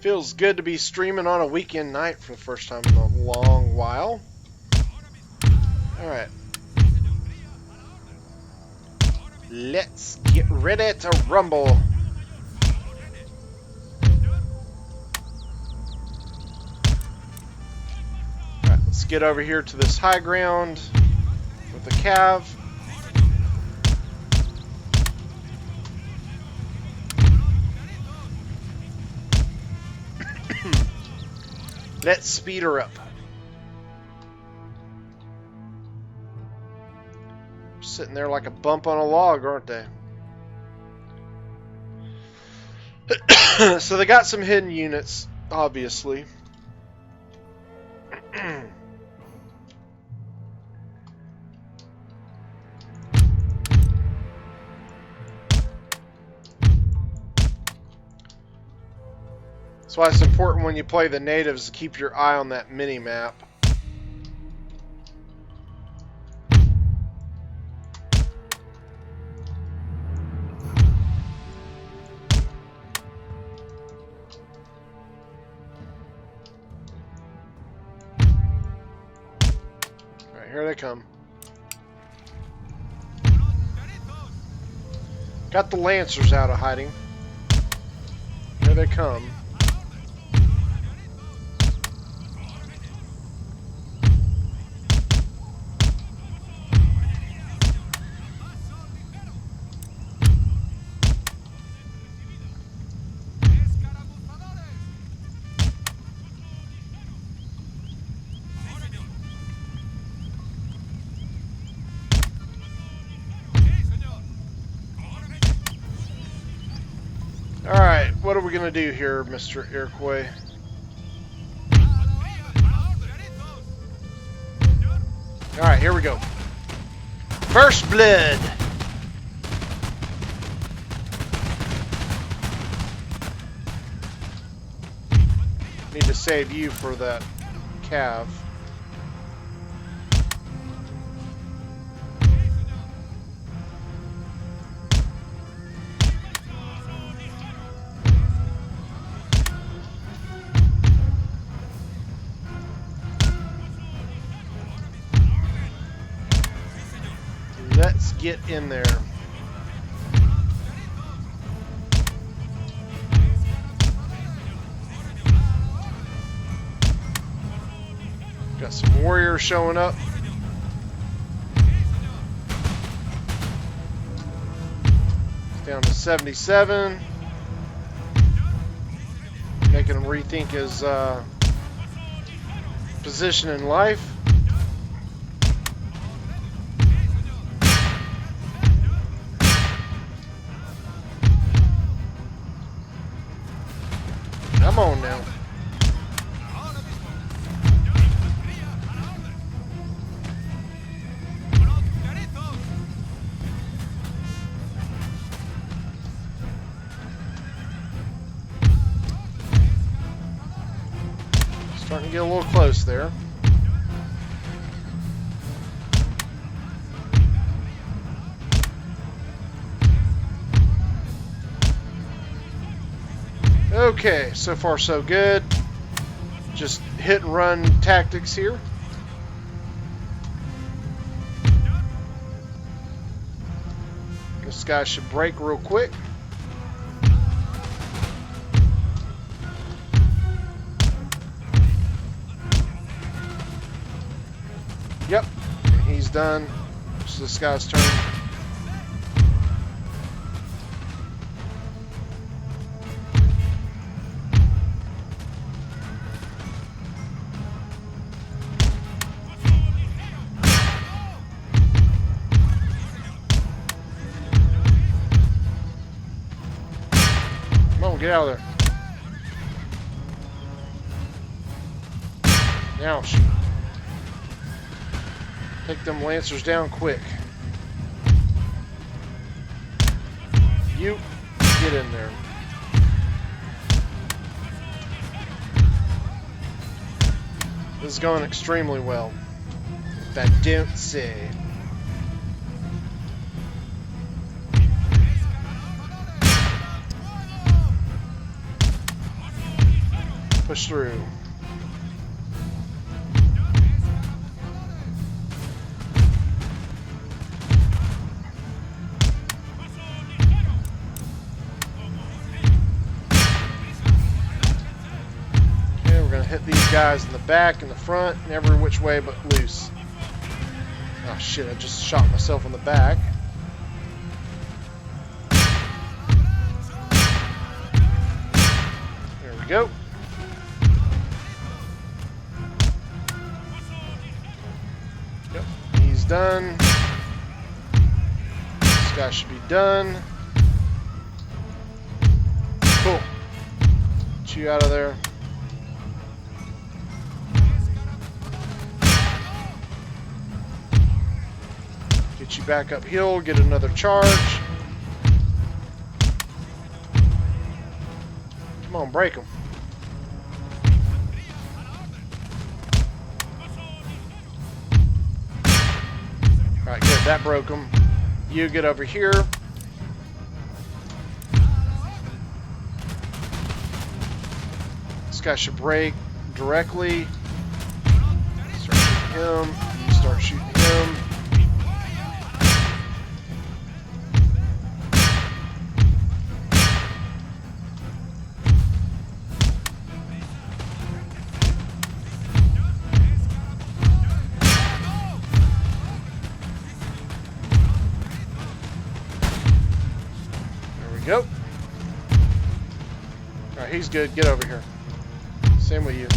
[SPEAKER 1] Feels good to be streaming on a weekend night for the first time in a long while. Alright. Let's get ready to rumble. Alright, let's get over here to this high ground with the cav. Let's speed her up. Sitting there like a bump on a log, aren't they? So they got some hidden units, obviously. That's why it's important when you play the natives to keep your eye on that mini-map. Alright, here they come. Got the Lancers out of hiding. Here they come. Alright, what are we going to do here, Mr. Iroquois? Alright, here we go. First blood! Need to save you for that cav. get in there. Got some warriors showing up. Down to 77. Making him rethink his position in life. Come on now. Starting to get a little close there. Okay, so far so good. Just hit and run tactics here. This guy should break real quick. Yep, he's done. It's this guy's turn. Come on, get out of there. Now shoot. Take them lancers down quick. You get in there. This is going extremely well. If I don't say. Push through. Hit these guys in the back, in the front, and every which way but loose. Oh shit, I just shot myself in the back. There we go. Yep, he's done. This guy should be done. Cool. Get you out of there. Get you back uphill, get another charge. Come on, break them. Alright, good, that broke them. You get over here. This guy should break directly. Start shooting him. You start shooting him. Go. Alright, he's good. Get over here. Same with you.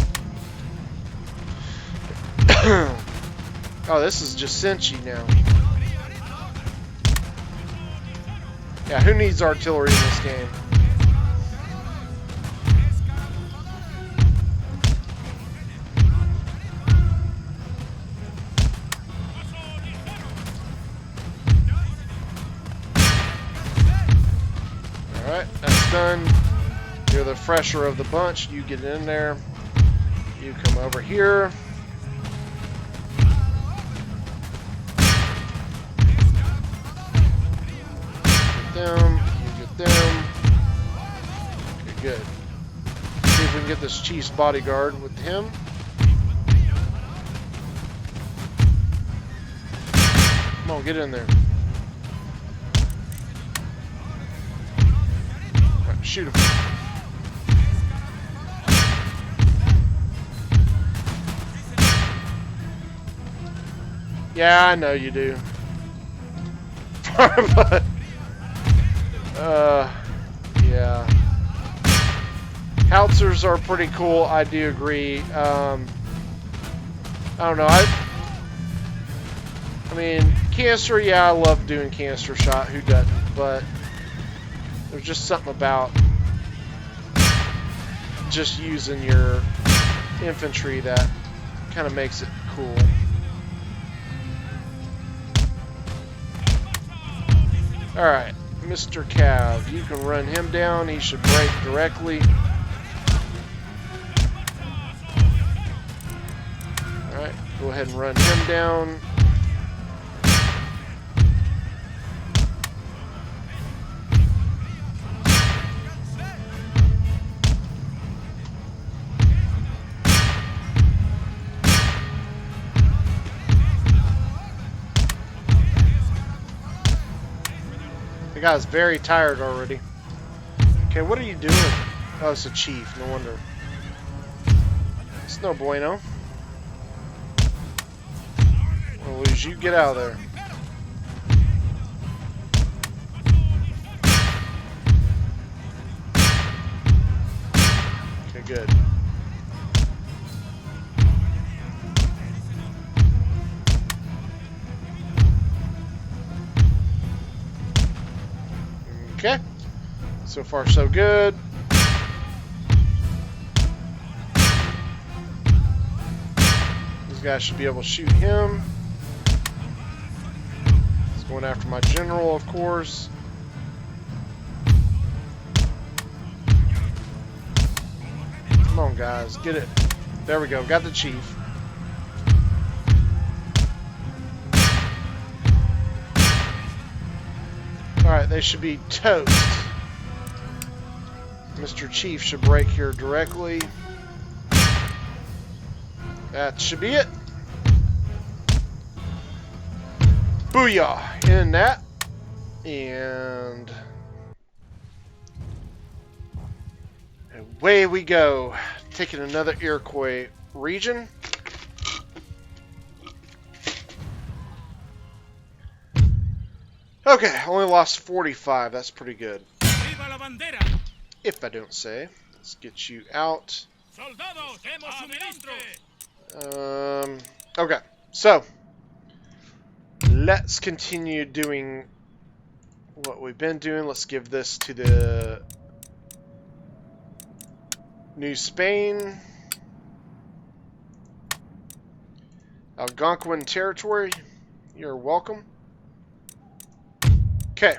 [SPEAKER 1] Oh, this is just cinchy now. Yeah, who needs artillery in this game? Alright, that's done. You're the fresher of the bunch. You get in there. You come over here. Get them. You get them. Okay, good. See if we can get this chief's bodyguard with him. Come on, get in there. Shoot him. Yeah, I know you do. But, yeah. Howitzers are pretty cool, I do agree. I don't know, I mean, canister, yeah, I love doing canister shot, who doesn't? But there's just something about just using your infantry that kind of makes it cool. Alright, Mr. Cav, you can run him down. He should break directly. Alright, go ahead and run him down. The guy's very tired already. Okay, what are you doing? Oh, it's a chief. No wonder. It's no bueno. We'll lose you. Get out of there. Okay, good. Okay, so far so good. These guys should be able to shoot him. He's going after my general, of course. Come on, guys, get it. There we go, got the chief. Alright, they should be toast. Mr. Chief should break here directly. That should be it. Booyah! In that. And away we go. Taking another Iroquois region. Okay, only lost 45. That's pretty good. If I don't say. Let's get you out. Okay, so let's continue doing what we've been doing. Let's give this to the New Spain. Algonquin territory. You're welcome. Okay.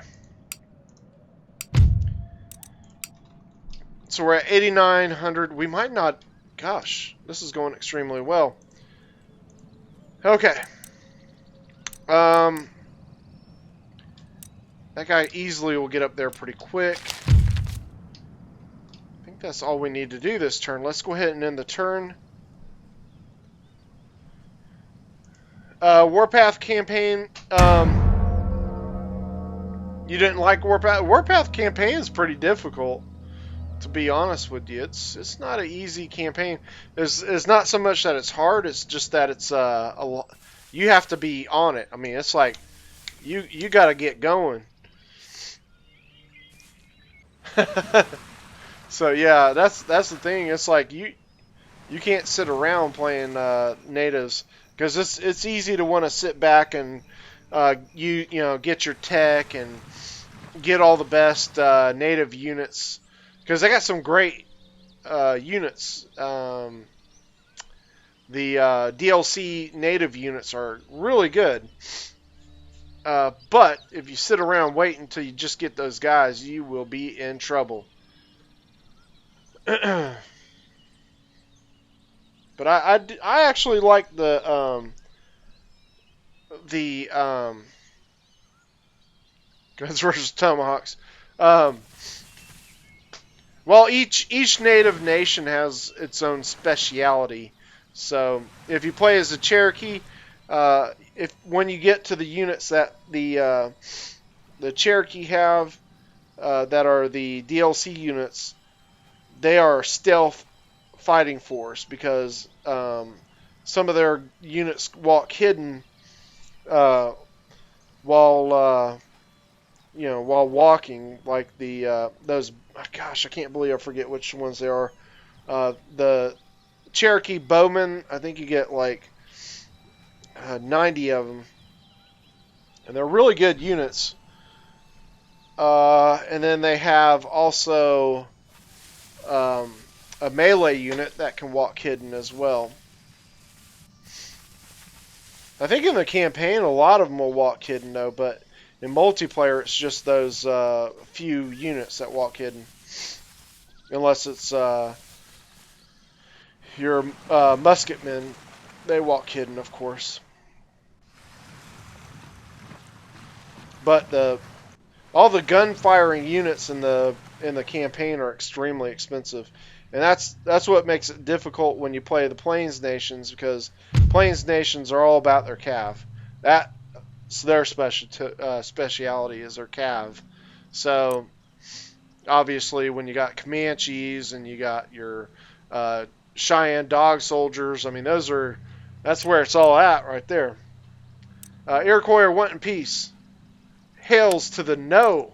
[SPEAKER 1] So we're at 8,900. We might not... Gosh, this is going extremely well. Okay. That guy easily will get up there pretty quick. I think that's all we need to do this turn. Let's go ahead and end the turn. Warpath campaign. You didn't like Warpath? Warpath campaign is pretty difficult, to be honest with you. It's not an easy campaign. It's not so much that it's hard. It's just that it's you have to be on it. I mean, it's like you got to get going. So yeah, that's the thing. It's like you can't sit around playing natives, because it's easy to want to sit back and you know, get your tech and get all the best native units, because they got some great units. The DLC native units are really good, but if you sit around waiting until you just get those guys, you will be in trouble. But I actually like the Guns versus Tomahawks. Well, each native nation has its own speciality. So if you play as a Cherokee, when you get to the units that the Cherokee have, that are the DLC units, they are stealth fighting force because some of their units walk hidden while while walking, like the those. Gosh, I can't believe I forget which ones they are. The Cherokee Bowmen, I think you get like 90 of them, and they're really good units. And then they have also a melee unit that can walk hidden as well. I think in the campaign a lot of them will walk hidden though, but in multiplayer it's just those few units that walk hidden. Unless it's your musketmen, they walk hidden, of course. But all the gun firing units in the campaign are extremely expensive, and that's what makes it difficult when you play the Plains Nations, because Plains Nations are all about their cav. That's their speciality is their cav. So obviously, when you got Comanches and you got your Cheyenne dog soldiers, I mean that's where it's all at right there. Iroquois are wanting peace. Hails to the no.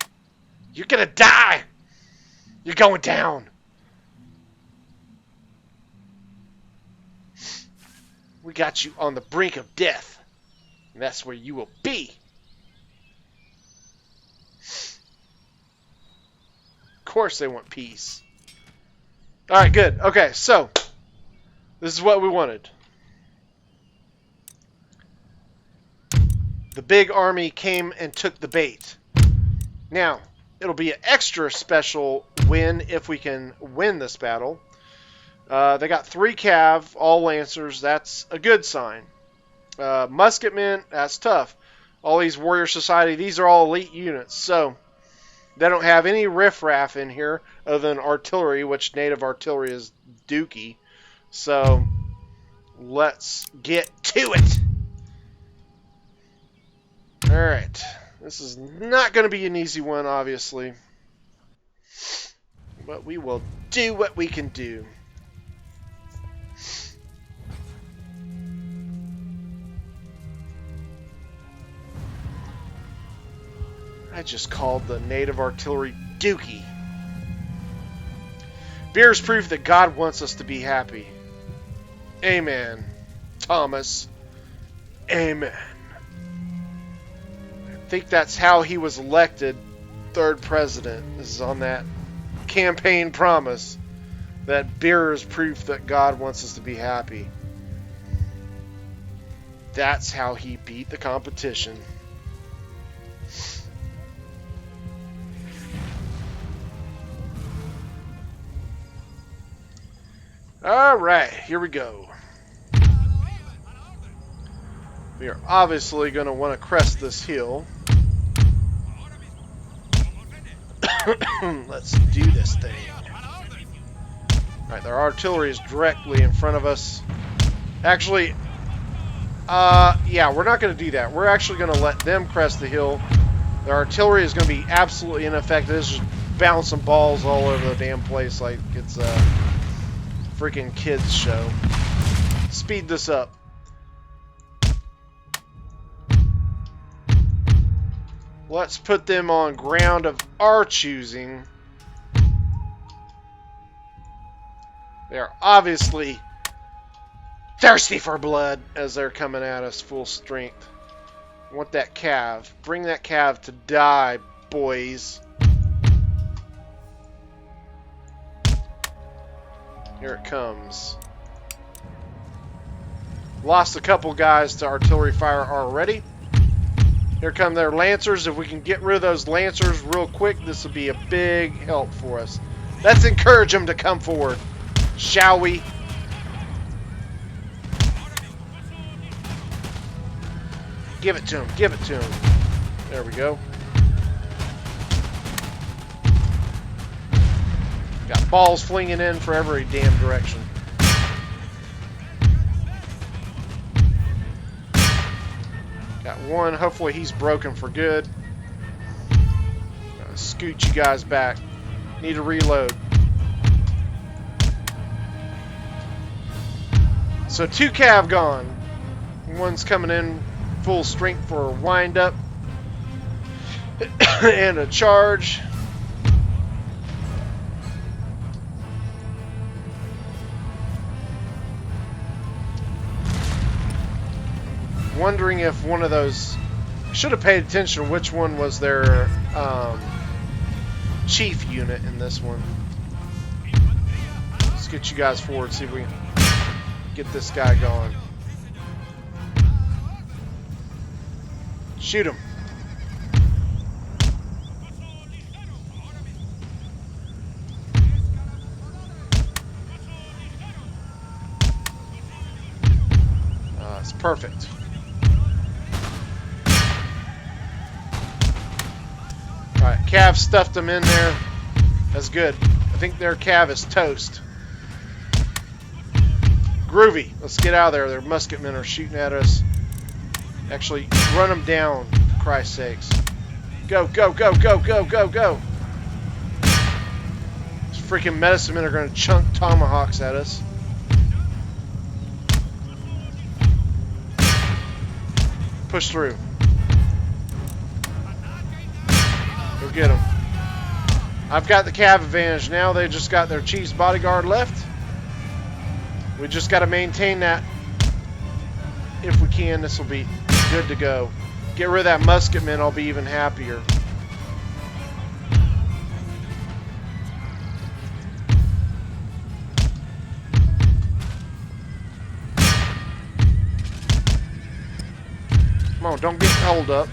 [SPEAKER 1] You're gonna die. You're going down. We got you on the brink of death, and that's where you will be. Of course they want peace. Alright, good. Okay, so this is what we wanted. The big army came and took the bait. Now, it'll be an extra special win if we can win this battle. They got 3 cav, all lancers. That's a good sign. Musketmen, that's tough. All these warrior society, these are all elite units. So, they don't have any riffraff in here other than artillery, which native artillery is dookie. So, let's get to it. Alright, this is not going to be an easy one, obviously. But we will do what we can do. I just called the native artillery dookie. Bears proof that God wants us to be happy. Amen, Thomas. Amen. I think that's how he was elected 3rd president. This is on that campaign promise that beer is proof that God wants us to be happy. That's how he beat the competition. Alright, here we go. We are obviously going to want to crest this hill. Let's do this thing. Alright, their artillery is directly in front of us. Actually, yeah, we're not going to do that. We're actually going to let them crest the hill. Their artillery is going to be absolutely ineffective. It's just bouncing balls all over the damn place like it's a freaking kids show. Speed this up. Let's put them on ground of our choosing. They're obviously thirsty for blood as they're coming at us full strength. I want that cav. Bring that cav to die, boys. Here it comes. Lost a couple guys to artillery fire already. Here come their lancers. If we can get rid of those lancers real quick, this will be a big help for us. Let's encourage them to come forward, shall we? Give it to them. Give it to them. There we go. Got balls flinging in for every damn direction. Got one. Hopefully he's broken for good. Scoot you guys back. Need to reload. So 2 cav gone. One's coming in full strength for a wind up and a charge. Wondering if one of those, should have paid attention to which one was their chief unit in this one. Let's get you guys forward, see if we can get this guy going. Shoot him. It's perfect. Alright, Cav stuffed them in there. That's good. I think their Cav is toast. Groovy. Let's get out of there. Their musketmen are shooting at us. Actually, run them down, for Christ's sakes. Go, go, go, go, go, go, go. These freaking medicine men are going to chunk tomahawks at us. Push through. Go get them. I've got the Cav advantage now. They just got their chief's bodyguard left. We just got to maintain that. If we can, this will be good to go. Get rid of that musketman, I'll be even happier. Come on, don't get held up.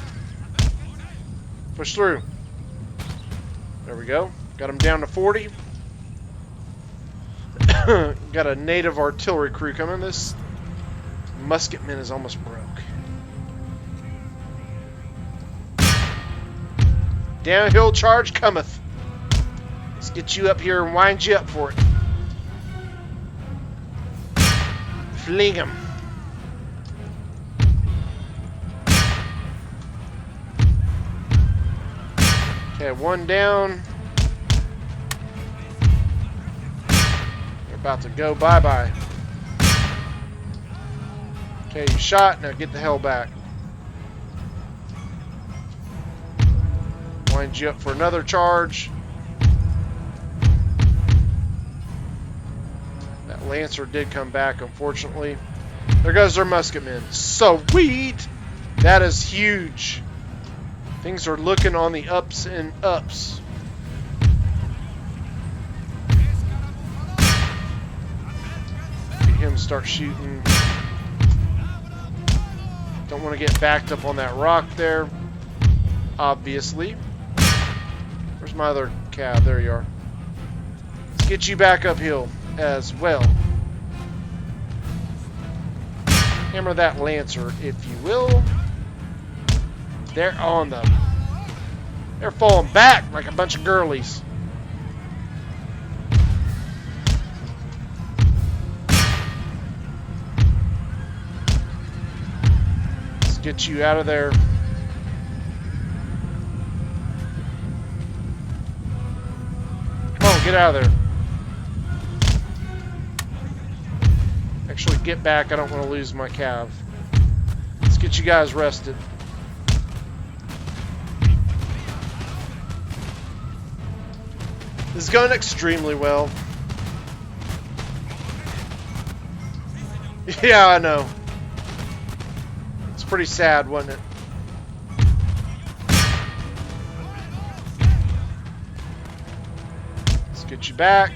[SPEAKER 1] Push through. There we go. Got him down to 40. Got a native artillery crew coming. This musketman is almost broke. Downhill charge cometh. Let's get you up here and wind you up for it. Fling him. Okay, one down. They're about to go bye-bye. Okay, you shot. Now get the hell back. Wind you up for another charge. That Lancer did come back, unfortunately. There goes their musketmen. Sweet! That is huge. Things are looking on the ups and ups. Get him start shooting. Don't want to get backed up on that rock there, obviously. Where's my other Cav? There you are. Let's get you back uphill as well. Hammer that Lancer, if you will. They're on them. They're falling back like a bunch of girlies. Let's get you out of there. Get out of there. Actually, get back. I don't want to lose my Cav. Let's get you guys rested. This is going extremely well. Yeah, I know. It's pretty sad, wasn't it? Get you back.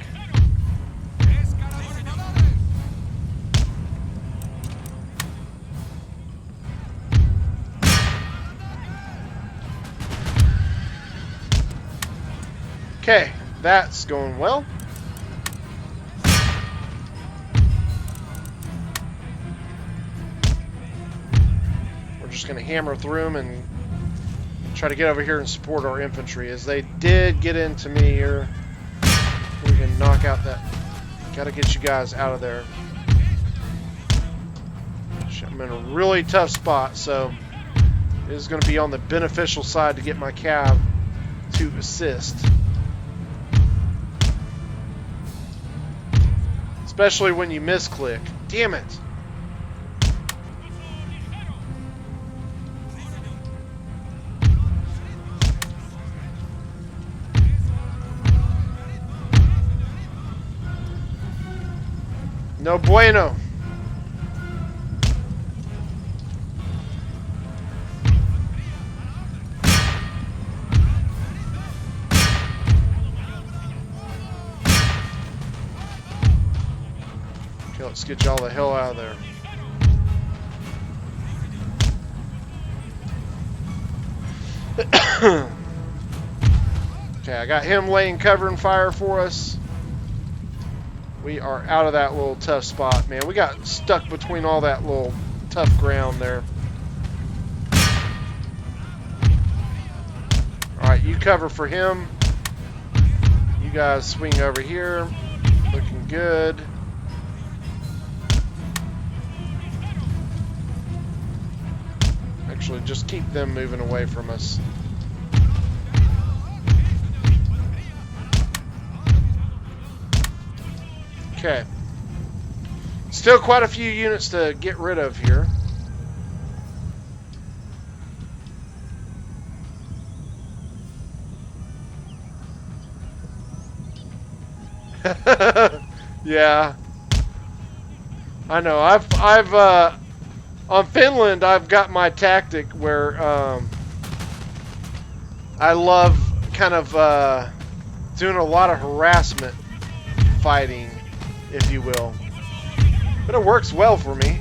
[SPEAKER 1] Okay, that's going well. We're just going to hammer through them and try to get over here and support our infantry, as they did get into me here. We can knock out that. Gotta get you guys out of there. I'm in a really tough spot, so it is going to be on the beneficial side to get my Cav to assist. Especially when you misclick. Damn it! No bueno. Okay, let's get y'all the hell out of there. Okay, I got him laying cover and fire for us. We are out of that little tough spot, man. We got stuck between all that little tough ground there. Alright, you cover for him. You guys swing over here. Looking good. Actually, just keep them moving away from us. Okay. Still quite a few units to get rid of here. Yeah. I know. I've on Finland, I've got my tactic where I love kind of doing a lot of harassment fighting, if you will. But it works well for me.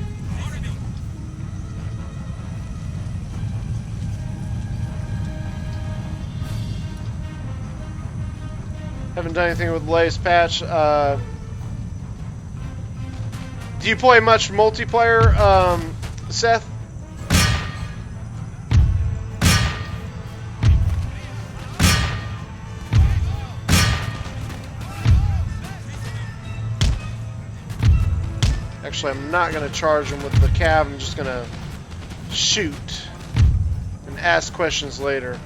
[SPEAKER 1] Haven't done anything with the latest patch. Do you play much multiplayer, Seth? Actually, I'm not going to charge him with the cav. I'm just going to shoot and ask questions later.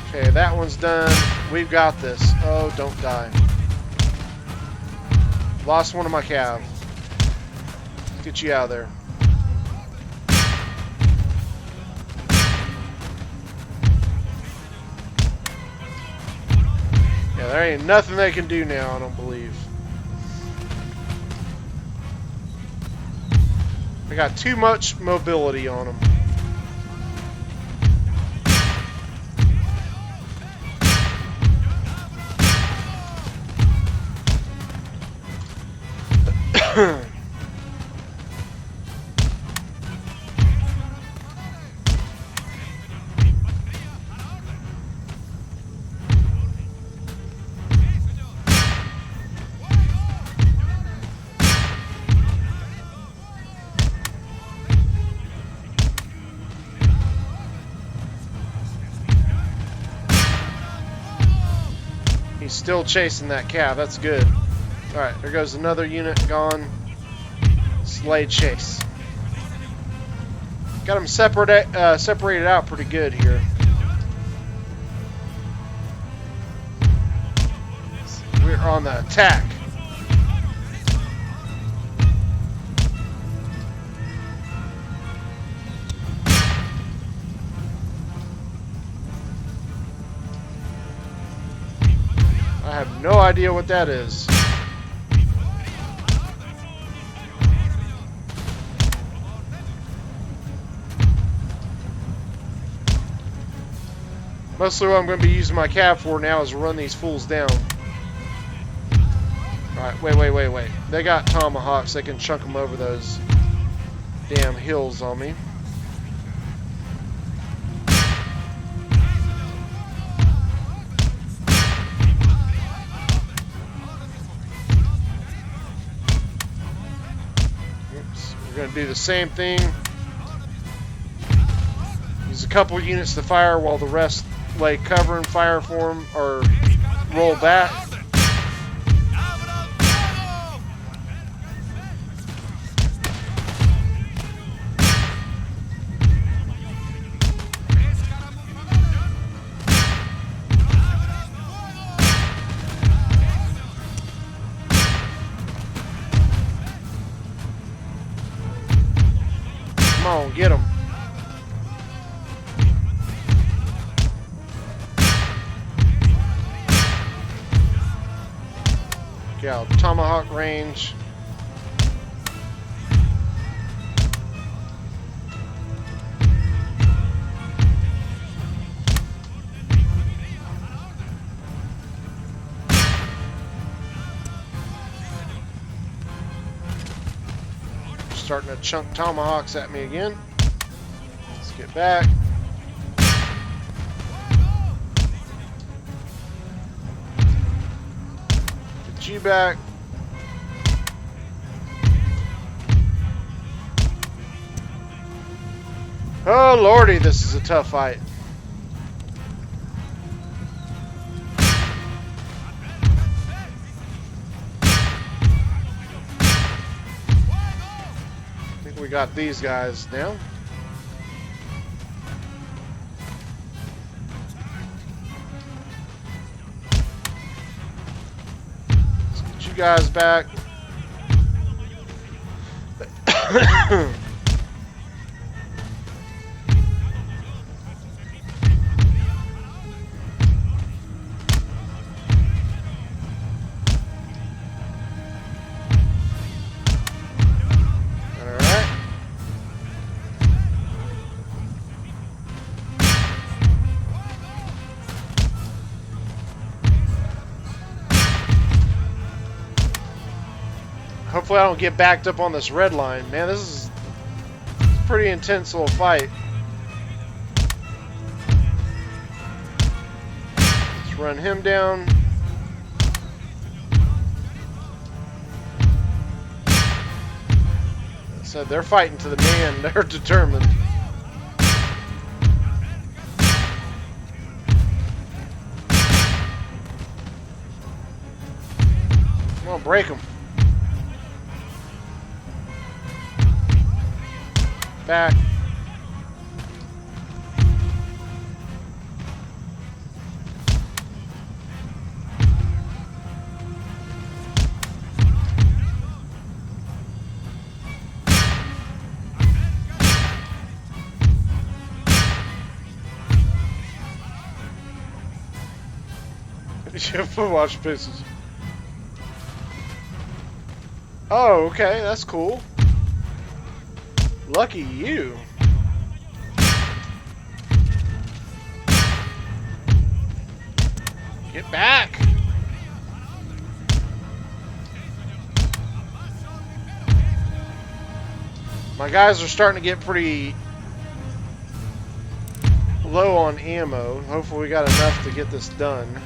[SPEAKER 1] Okay, that one's done. We've got this. Oh, don't die. Lost one of my cav. Get you out of there. Yeah, there ain't nothing they can do now, I don't believe. I got too much mobility on them. He's still chasing that cav. That's good. Alright, there goes another unit gone. Slay chase. Got them separated out pretty good here. We're on the attack. I have no idea what that is. Mostly what I'm going to be using my cav for now is run these fools down. Alright, wait. They got tomahawks. They can chunk them over those damn hills on me. Oops. We're going to do the same thing. Use a couple units to fire while the rest lay cover and fire for them or roll back. on, get him. Get out, tomahawk range. Starting to chunk tomahawks at me again. Let's get back. Get you back. Oh lordy, this is a tough fight. We got these guys now. Let's get you guys back. Hopefully I don't get backed up on this red line. Man, this is a pretty intense little fight. Let's run him down. I said they're fighting to the man. They're determined. Come on, break them. Back. Watch pieces. Oh, okay, that's cool. Lucky you. Get back. My guys are starting to get pretty low on ammo. Hopefully we got enough to get this done.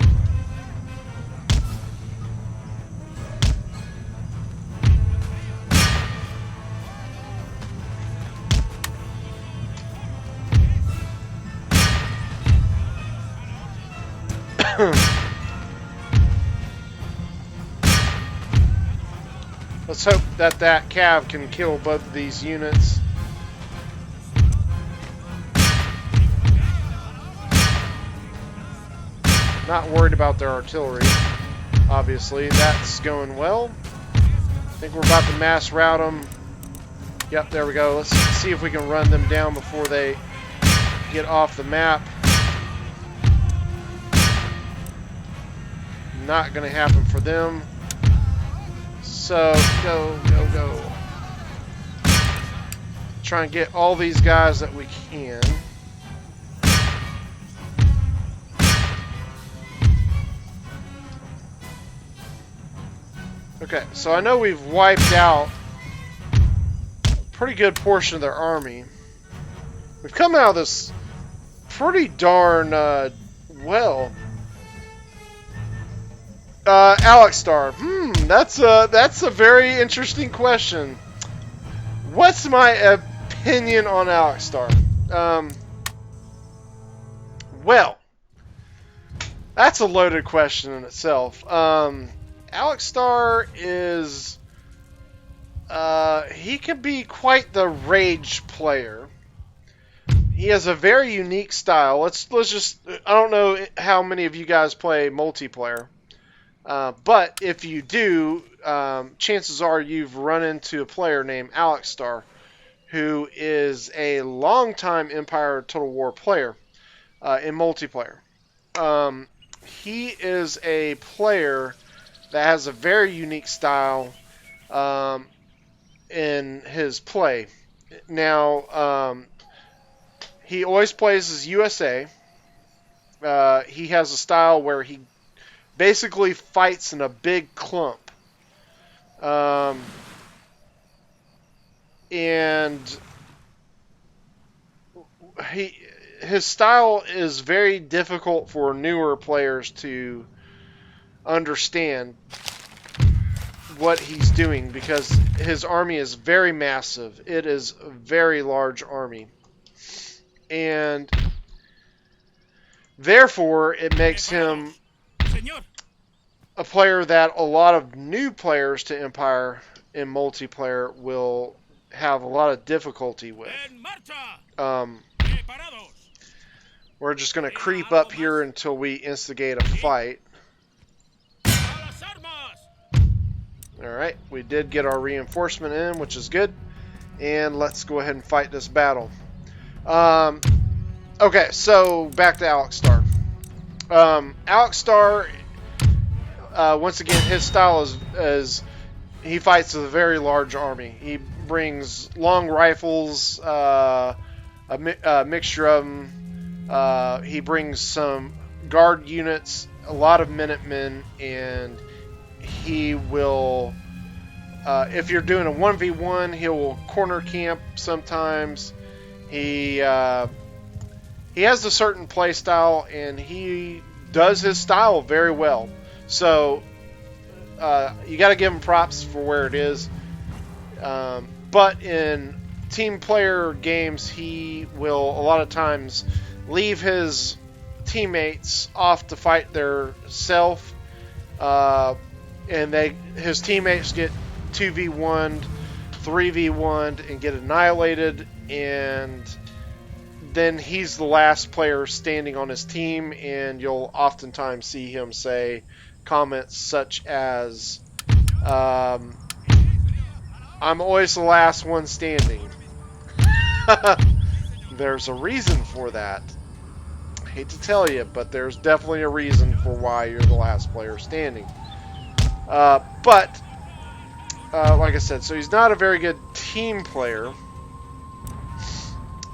[SPEAKER 1] Let's hope that that cav can kill both of these units. Not worried about their artillery, obviously. That's going well. I think we're about to mass rout them. Yep, there we go. Let's see if we can run them down before they get off the map. Not going to happen for them. So, go, go, go. Try and get all these guys that we can. Okay, so I know we've wiped out a pretty good portion of their army. We've come out of this pretty darn well. Alex Star. That's a very interesting question. What's my opinion on Alex Star? Well, that's a loaded question in itself. Alex Star is he can be quite the rage player. He has a very unique style. Let's just, I don't know how many of you guys play multiplayer. But if you do, chances are you've run into a player named Alex Star. who is a longtime Empire Total War player in multiplayer. He is a player that has a very unique style in his play. Now, he always plays as USA. He has a style where he basically fights in a big clump. And his style is very difficult for newer players to understand what he's doing because his army is very massive. It is a very large army. And therefore, it makes him a player that a lot of new players to Empire in multiplayer will have a lot of difficulty with. We're just going to creep up here until we instigate a fight. Alright, we did get our reinforcement in, which is good. And let's go ahead and fight this battle. Okay, so back to Alekstar. Alekstar, once again, his style is he fights with a very large army. He brings long rifles, a mixture of them. He brings some guard units, a lot of Minutemen, and he will, if you're doing a 1v1, he will corner camp sometimes. He has a certain play style, and he does his style very well. So you got to give him props for where it is. But in team player games, he will a lot of times leave his teammates off to fight their self, and his teammates get 2v1'd, 3v1'd, and get annihilated, and then he's the last player standing on his team, and you'll oftentimes see him say comments such as, I'm always the last one standing. There's a reason for that. I hate to tell you, but there's definitely a reason for why you're the last player standing. But like I said, so he's not a very good team player.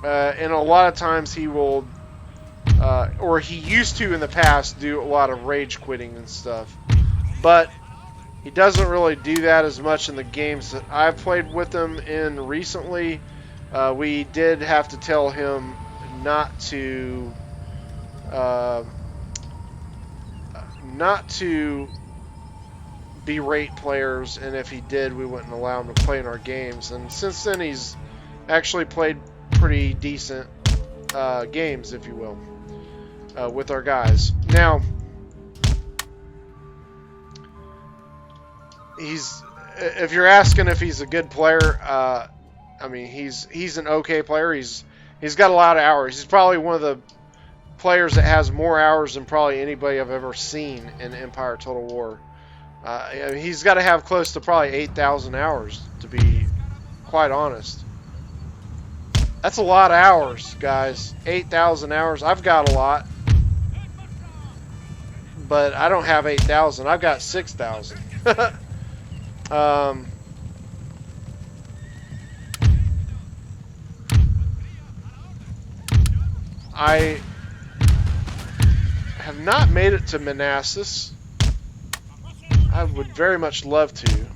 [SPEAKER 1] And a lot of times he will, or he used to in the past, do a lot of rage quitting and stuff. But he doesn't really do that as much in the games that I've played with him in recently. We did have to tell him not to berate players, and if he did, we wouldn't allow him to play in our games. And since then, he's actually played pretty decent games, if you will, with our guys. Now, if you're asking if he's a good player, I mean, he's an okay player. He's got a lot of hours. He's probably one of the players that has more hours than probably anybody I've ever seen in Empire Total War. I mean, he's got to have close to probably 8,000 hours, to be quite honest. That's a lot of hours, guys. 8,000 hours. I've got a lot, but I don't have 8,000. I've got 6,000. I have not made it to Manassas. I would very much love to.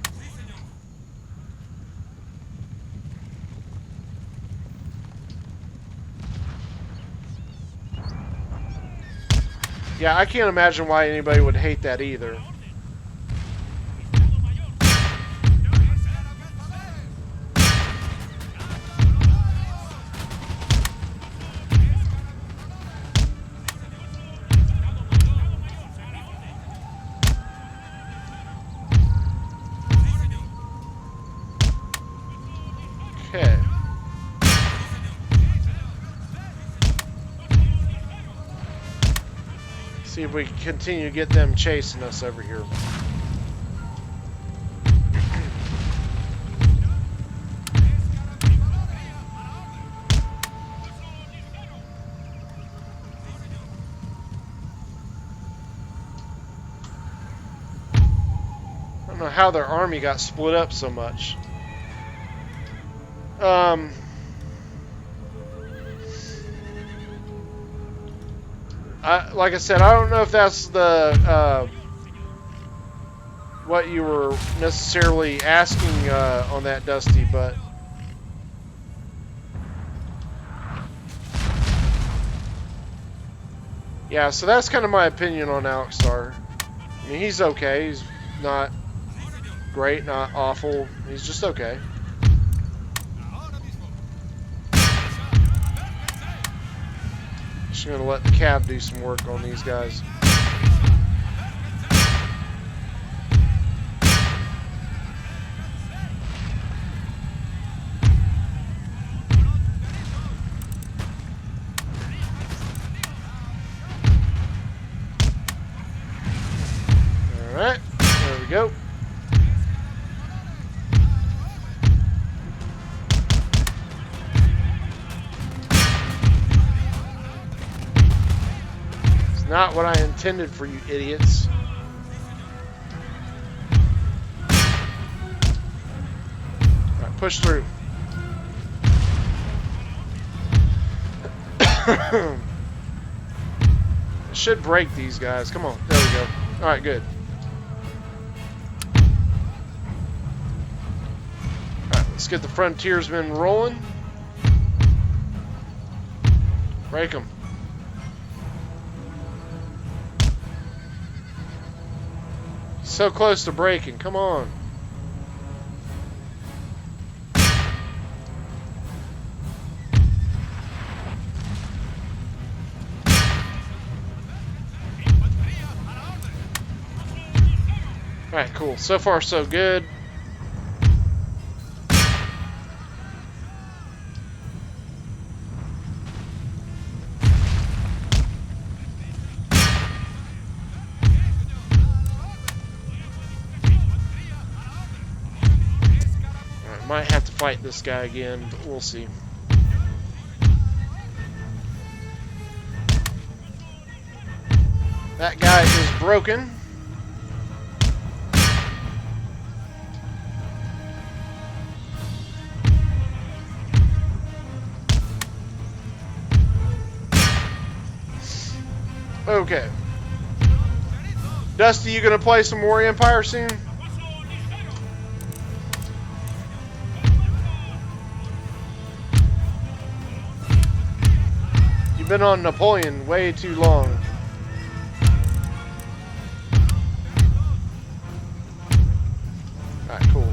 [SPEAKER 1] Yeah, I can't imagine why anybody would hate that either. Okay. See if we can continue to get them chasing us over here. don't know how their army got split up so much. Like I said, I don't know if that's the what you were necessarily asking on that, Dusty, but yeah. So that's kind of my opinion on Alekstar. I mean, he's okay. He's not great, not awful. He's just okay. Just gonna let the cab do some work on these guys. Alright, there we go. Not what I intended for you idiots. Alright, push through. It should break these guys. Come on. There we go. Alright, good. Alright, let's get the frontiersmen rolling. Break them. So close to breaking. Come on. Alright, cool. So far, so good. Might have to fight this guy again, but we'll see. That guy is broken. Okay. Dusty, you gonna play some Warrior Empire soon? You've been on Napoleon way too long. Alright, cool.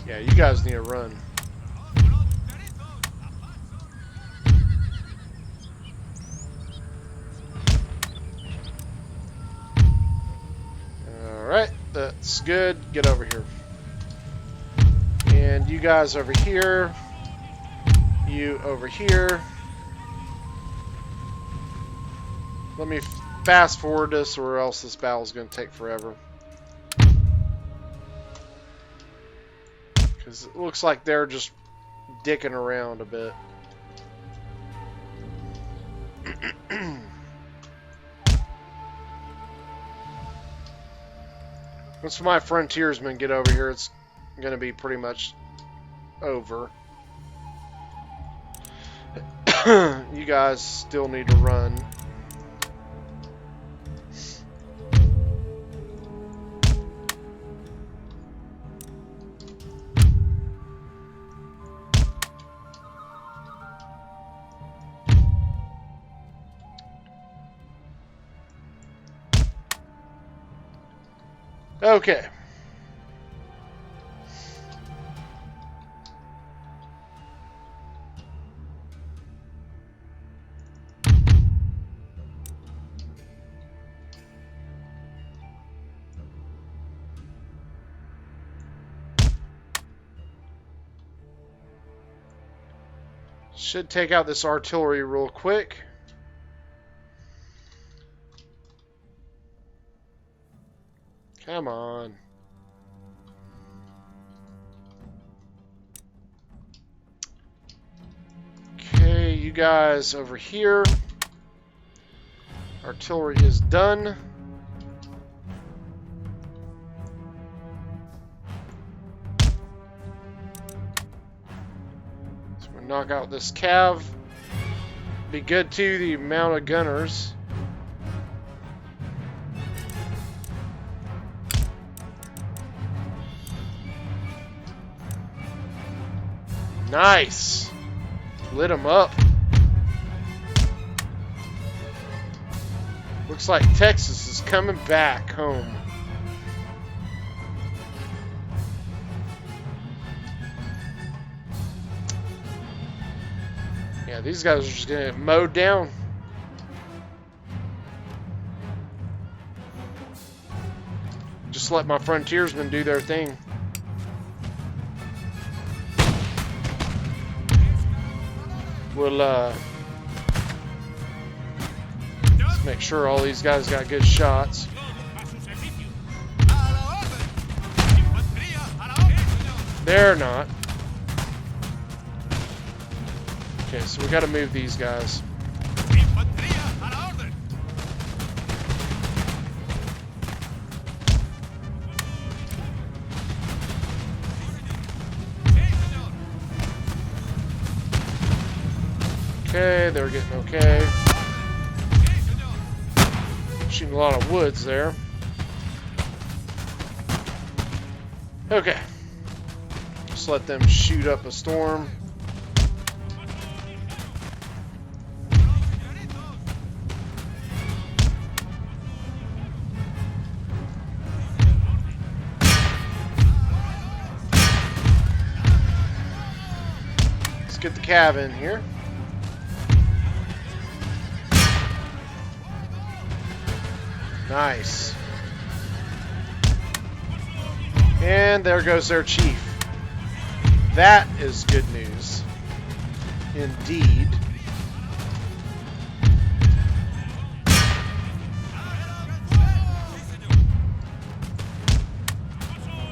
[SPEAKER 1] Yeah, you guys need to run. Alright, that's good. Get over here. And you guys over here. You over here. Let me fast forward this or else this battle is going to take forever. Because it looks like they're just dicking around a bit. Once my frontiersmen get over here, it's going to be pretty much over. You guys still need to run. Okay. Should take out this artillery real quick. Come on. Okay, you guys over here. artillery is done. So we're gonna knock out this cav. Be good too, the amount of gunners. Nice! Lit them up. Looks like Texas is coming back home. Yeah, these guys are just gonna get mowed down. Just let my frontiersmen do their thing. We'll let's make sure all these guys got good shots. They're not. Okay, so we got to move these guys. Okay, they're getting okay. Shooting a lot of woods there. Okay. Just let them shoot up a storm. Let's get the cav in here. Nice. And there goes their chief. That is good news. Indeed.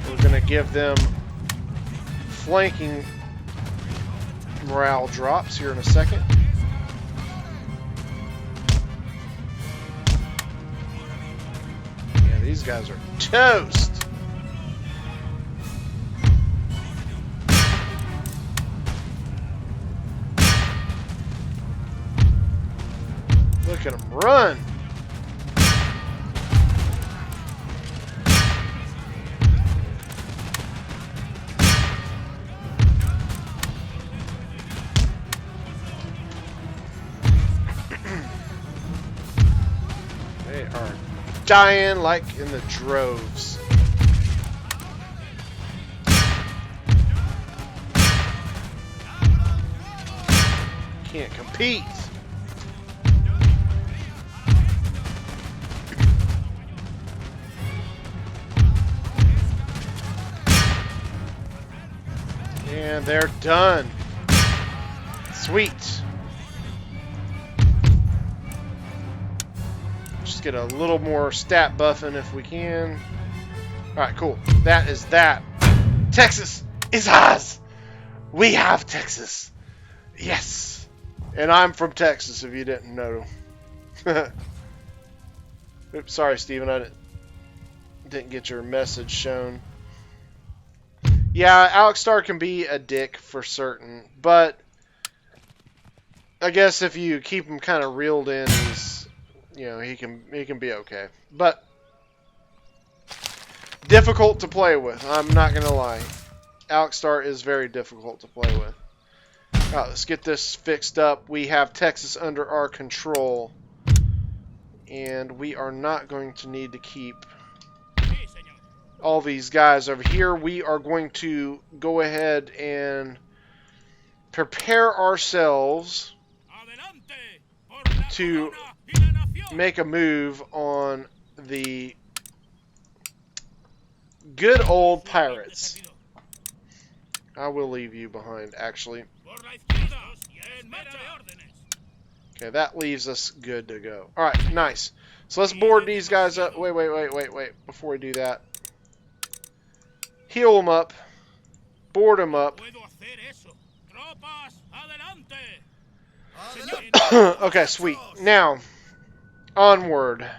[SPEAKER 1] We're going to give them flanking morale drops here in a second. These guys are toast. Look at them run. They are dying like in the droves. Can't compete. And they're done. Sweet. Just get a little more stat buffing if we can. Alright, cool. That is that. Texas is ours! We have Texas! Yes! And I'm from Texas, if you didn't know. Oops, sorry, Steven. I didn't get your message shown. Yeah, Alex Starr can be a dick for certain, but I guess if you keep him kind of reeled in, he's, you know, he can be okay. But difficult to play with. I'm not gonna lie. Alex Starr is very difficult to play with. All right, let's get this fixed up. We have Texas under our control, and we are not going to need to keep all these guys over here. We are going to go ahead and prepare ourselves to make a move on the good old pirates. I will leave you behind, actually. Okay, that leaves us good to go. Alright, nice. So let's board these guys up. Wait. Before we do that, heal them up. Board them up. Okay, sweet. Now, Onward.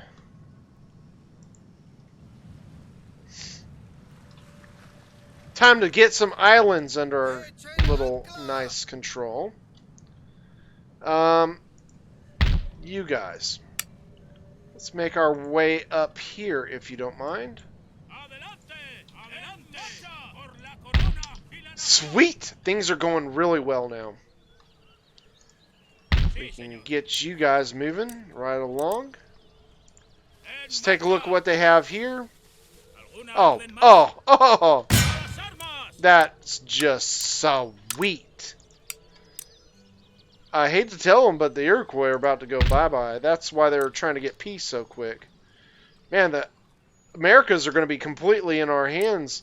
[SPEAKER 1] Time to get some islands under our little nice control. You guys. Let's make our way up here, if you don't mind. Sweet! Things are going really well now. We can get you guys moving right along. Let's take a look at what they have here. Oh! That's just sweet. I hate to tell them, but the Iroquois are about to go bye-bye. That's why they were trying to get peace so quick. Man, the Americas are going to be completely in our hands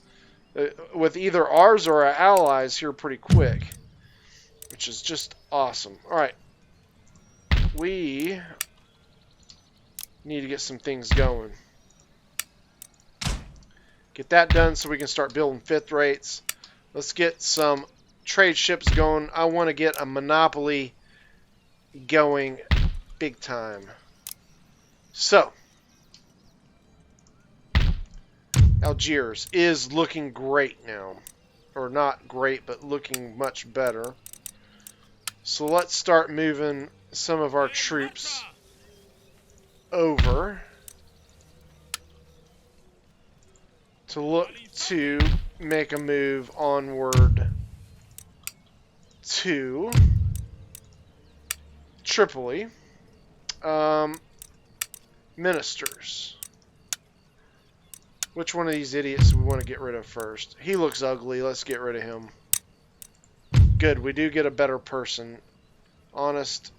[SPEAKER 1] with either ours or our allies here pretty quick, which is just awesome. All right. We need to get some things going. Get that done so we can start building fifth rates. Let's get some trade ships going. I want to get a monopoly going big time. So, Algiers is looking great now. Or not great, but looking much better. So let's start moving some of our troops over to look to make a move onward to Tripoli. Ministers. Which one of these idiots do we want to get rid of first? He looks ugly. Let's get rid of him. Good. We do get a better person. Honest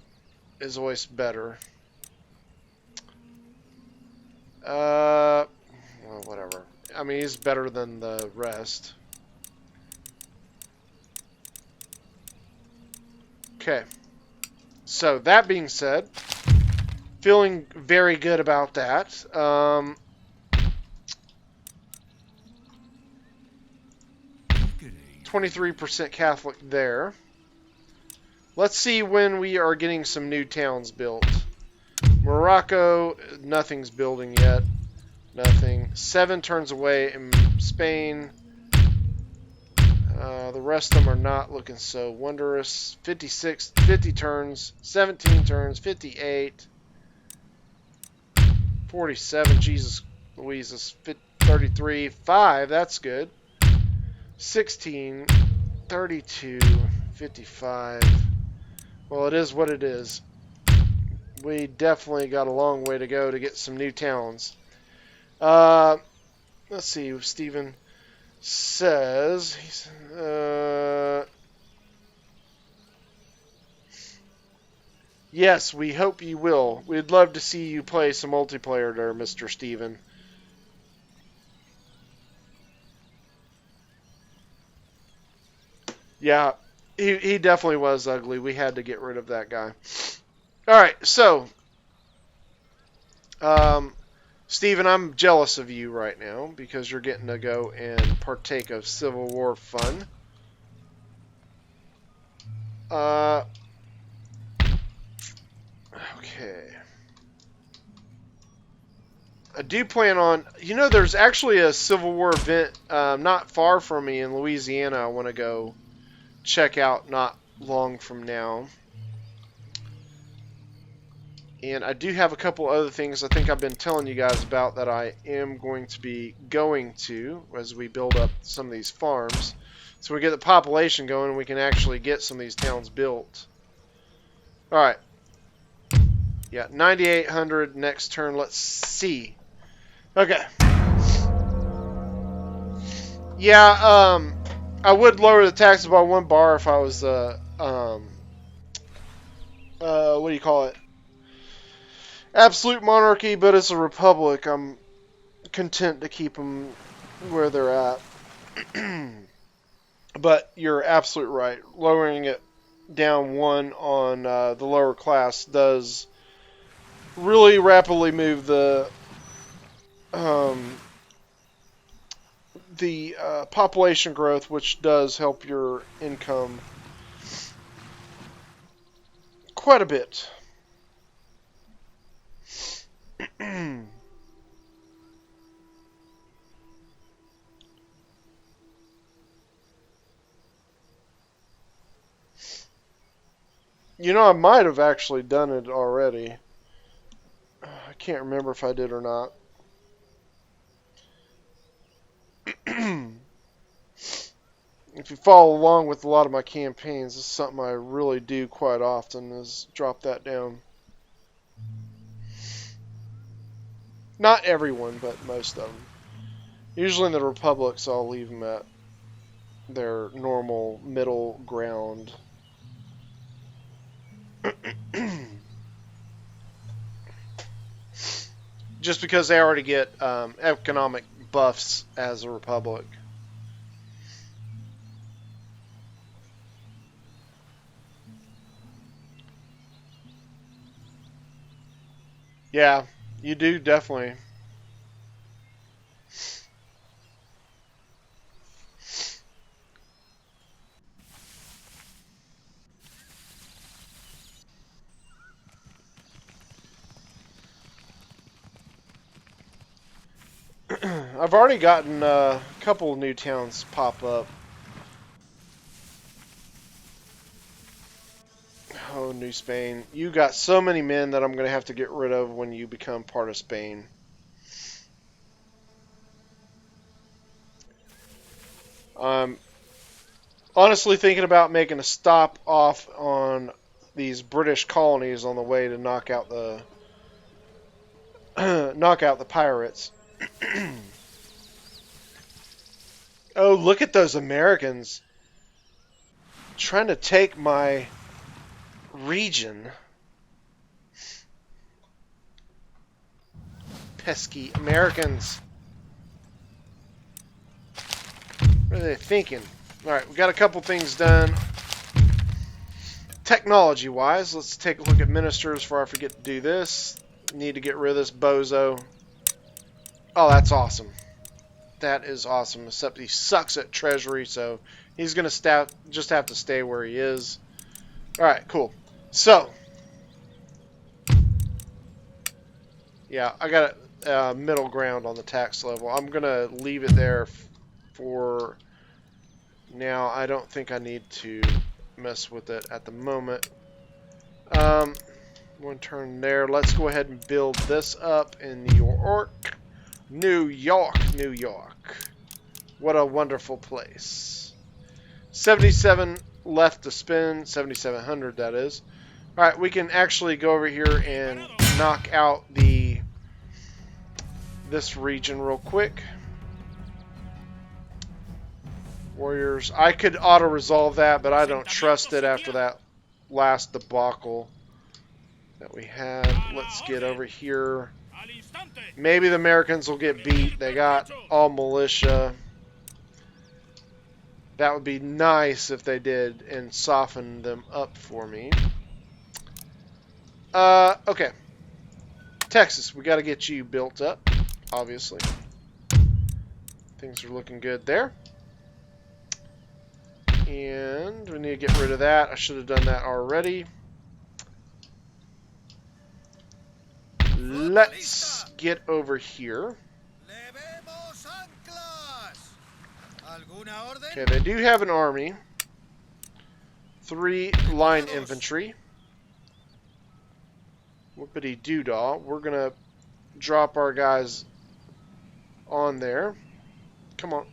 [SPEAKER 1] is always better. Well, whatever. I mean, he's better than the rest. Okay. So, that being said, feeling very good about that. 23% Catholic there. Let's see when we are getting some new towns built. Morocco, nothing's building yet. Nothing. 7 turns away in Spain. The rest of them are not looking so wondrous. 56, 50 turns, 17 turns, 58, 47, Jesus Louise, 33, 5, that's good. 16, 32, 55. Well, it is what it is. We definitely got a long way to go to get some new towns. Let's see, Stephen says, yes, we hope you will. We'd love to see you play some multiplayer there, Mr. Stephen. Yeah, he definitely was ugly. We had to get rid of that guy. Alright, so, Steven, I'm jealous of you right now because you're getting to go and partake of Civil War fun. Okay. I do plan on, there's actually a Civil War event not far from me in Louisiana I want to go check out not long from now. And I do have a couple other things I think I've been telling you guys about that I am going to be going to as we build up some of these farms. So we get the population going and we can actually get some of these towns built. Alright. Yeah, 9,800 next turn. Let's see. Okay. Yeah, I would lower the taxes by 1 bar if I was, what do you call it? Absolute monarchy, but it's a republic. I'm content to keep them where they're at. But you're absolutely right. Lowering it down 1 on the lower class does really rapidly move the population growth, which does help your income quite a bit. You know, I might have actually done it already. I can't remember if I did or not. If you follow along with a lot of my campaigns, this is something I really do quite often, is drop that down. Not everyone, but most of them. Usually in the Republics, I'll leave them at their normal middle ground. Just because they already get economic buffs as a Republic. Yeah, you do, definitely. I've already gotten a couple of new towns pop up. Oh, New Spain. You got so many men that I'm going to have to get rid of when you become part of Spain. I'm honestly thinking about making a stop off on these British colonies on the way to knock out the pirates. Oh, look at those Americans trying to take my region. Pesky Americans. What are they thinking? Alright, we got a couple things done. Technology-wise, let's take a look at ministers before I forget to do this. Need to get rid of this bozo. Oh, that's awesome. That is awesome, except he sucks at treasury, so he's going to just have to stay where he is. Alright, cool. So, yeah, I got a middle ground on the tax level. I'm going to leave it there for now. I don't think I need to mess with it at the moment. One turn there. Let's go ahead and build this up in New York. New York, New York. What a wonderful place. 77 left to spend. 7,700, that is. Alright, we can actually go over here and knock out this region real quick. Warriors. I could auto-resolve that, but I don't trust it after that last debacle that we had. Let's get over here. Maybe the Americans will get beat. They got all militia. That would be nice if they did and soften them up for me. Okay. Texas, we got to get you built up, obviously. Things are looking good there. And we need to get rid of that. I should have done that already. Let's get over here. Okay, they do have an army. 3 line infantry. Whoopity doodah. We're gonna drop our guys on there. Come on.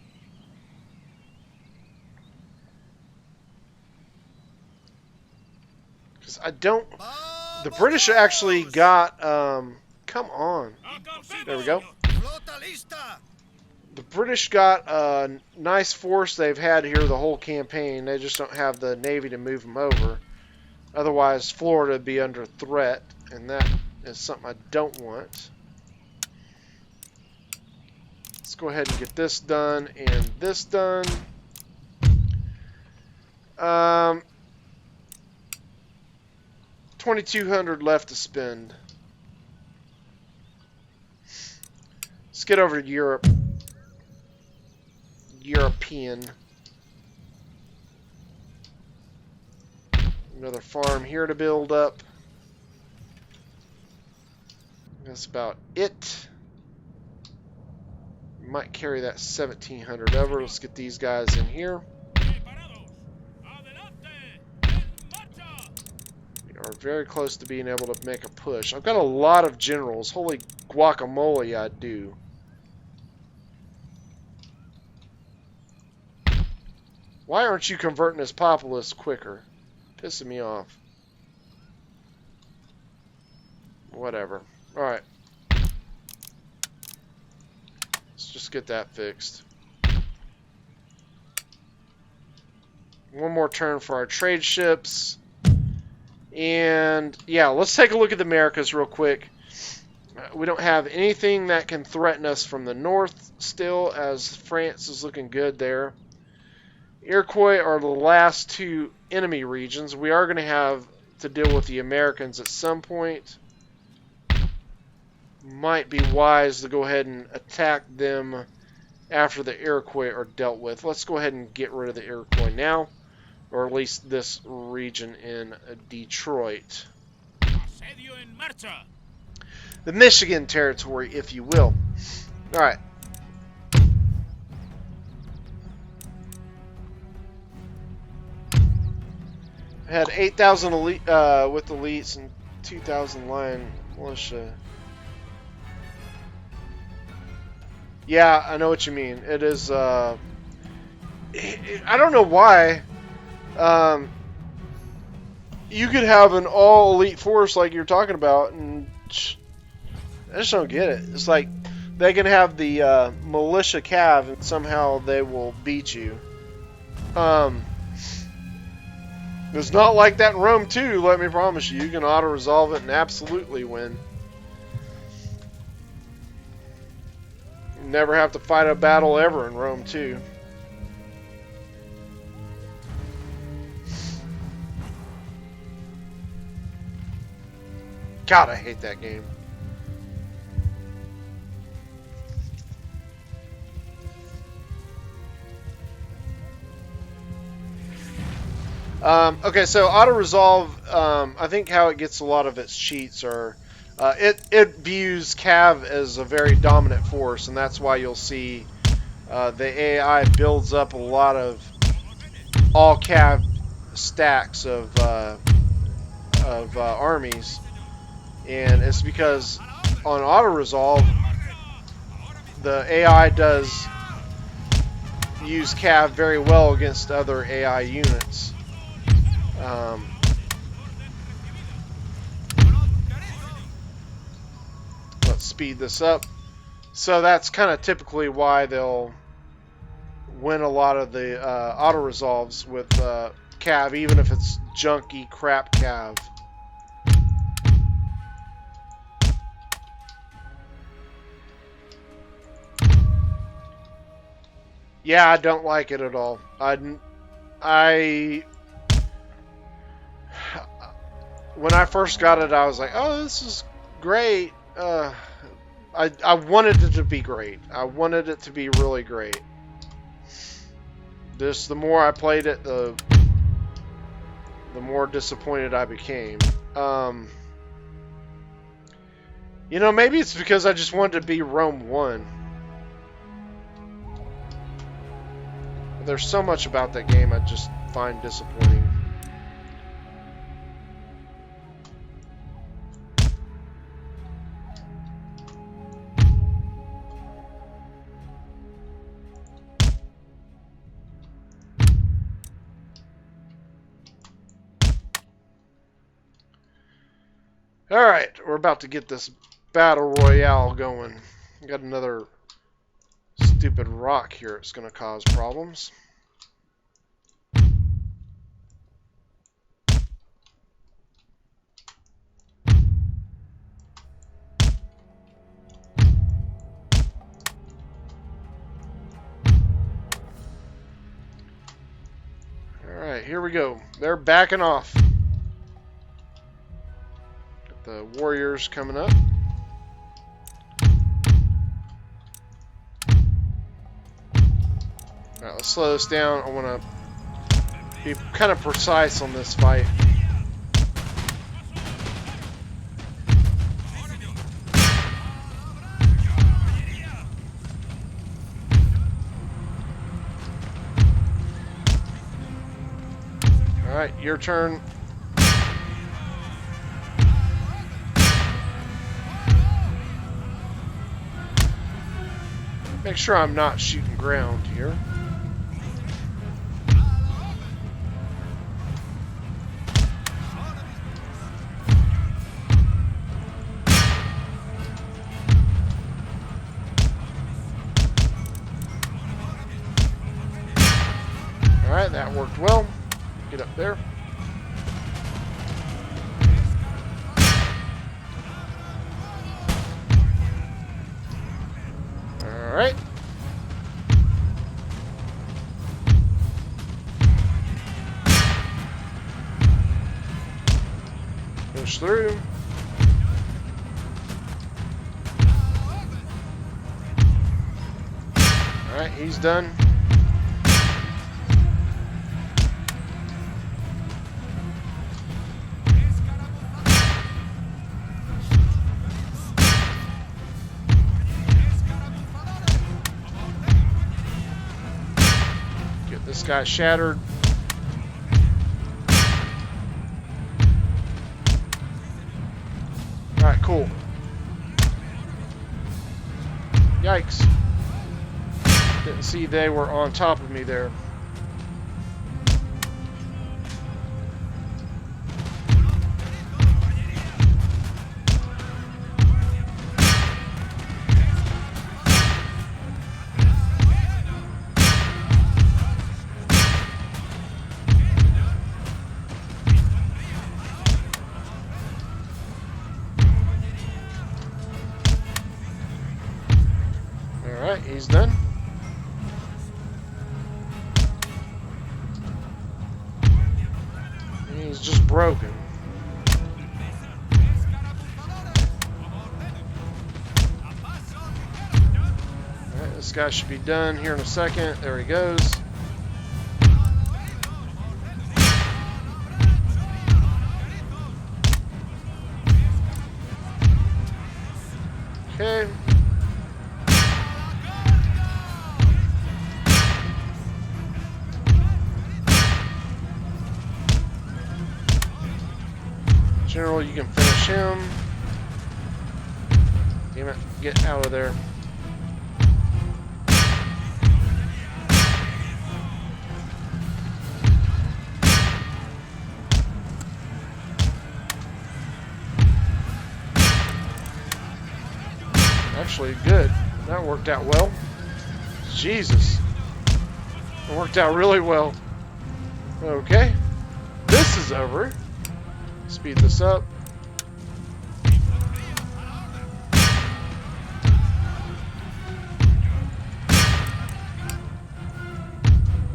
[SPEAKER 1] Because I don't... The British actually got... come on. There we go. The British got a nice force they've had here the whole campaign. They just don't have the Navy to move them over. Otherwise, Florida would be under threat, and that is something I don't want. Let's go ahead and get this done and this done. 2,200 left to spend. Let's get over to Europe. European. Another farm here to build up. That's about it. Might carry that 1,700 over. Let's get these guys in here. very close to being able to make a push. I've got a lot of generals. Holy guacamole, I do. Why aren't you converting this populace quicker? Pissing me off. Whatever. Alright. Let's just get that fixed. One more turn for our trade ships. And yeah, let's take a look at the Americas real quick. We don't have anything that can threaten us from the north still, as France is looking good there. Iroquois are the last two enemy regions. We are going to have to deal with the Americans at some point. Might be wise to go ahead and attack them after the Iroquois are dealt with. Let's go ahead and get rid of the Iroquois now. Or at least this region in Detroit. The Michigan territory, if you will. Alright. I had 8,000 elite, with elites and 2,000 line militia. Yeah, I know what you mean. It is, I don't know why. You could have an all-elite force like you're talking about, and I just don't get it. It's like they can have the militia cav, and somehow they will beat you. It's not like that in Rome 2, let me promise you. You can auto-resolve it and absolutely win. You never have to fight a battle ever in Rome 2. God, I hate that game. Okay, so auto-resolve, I think how it gets a lot of its cheats are, it views Cav as a very dominant force, and that's why you'll see the AI builds up a lot of all Cav stacks of armies, and it's because on auto-resolve, the AI does use Cav very well against other AI units. Let's speed this up. So that's kind of typically why they'll win a lot of the auto-resolves with Cav, even if it's junky crap Cav. Yeah, I don't like it at all. When I first got it, I was like, oh, this is great. I wanted it to be great. I wanted it to be really great. The more I played it, the more disappointed I became. You know, maybe it's because I just wanted to be Rome 1. There's so much about that game I just find disappointing. Alright, we're about to get this battle royale going. Got another stupid rock here. It's going to cause problems. Alright, here we go. They're backing off. The warriors coming up. Alright, let's slow this down. I want to be kind of precise on this fight. Alright, your turn. Make sure I'm not shooting ground here. Alright, that worked well. Get up there. Alright. Push through. Alright, he's done. This guy shattered. Alright, cool. Yikes. Didn't see they were on top of me there. Alright, he's done. He's just broken. Alright, this guy should be done here in a second. There he goes. Okay. General, you can finish him. Damn it, get out of there. Actually, good. That worked out well. Jesus. It worked out really well. Okay. This is over. Speed this up.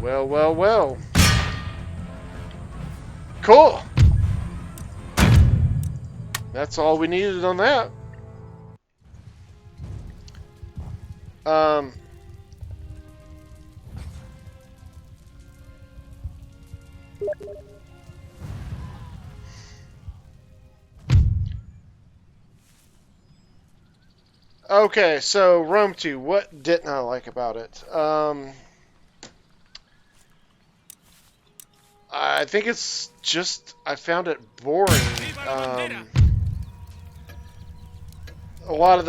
[SPEAKER 1] Well, well, well. Cool. That's all we needed on that. Okay, so Rome 2, what didn't I like about it? I think it's just, I found it boring. A lot of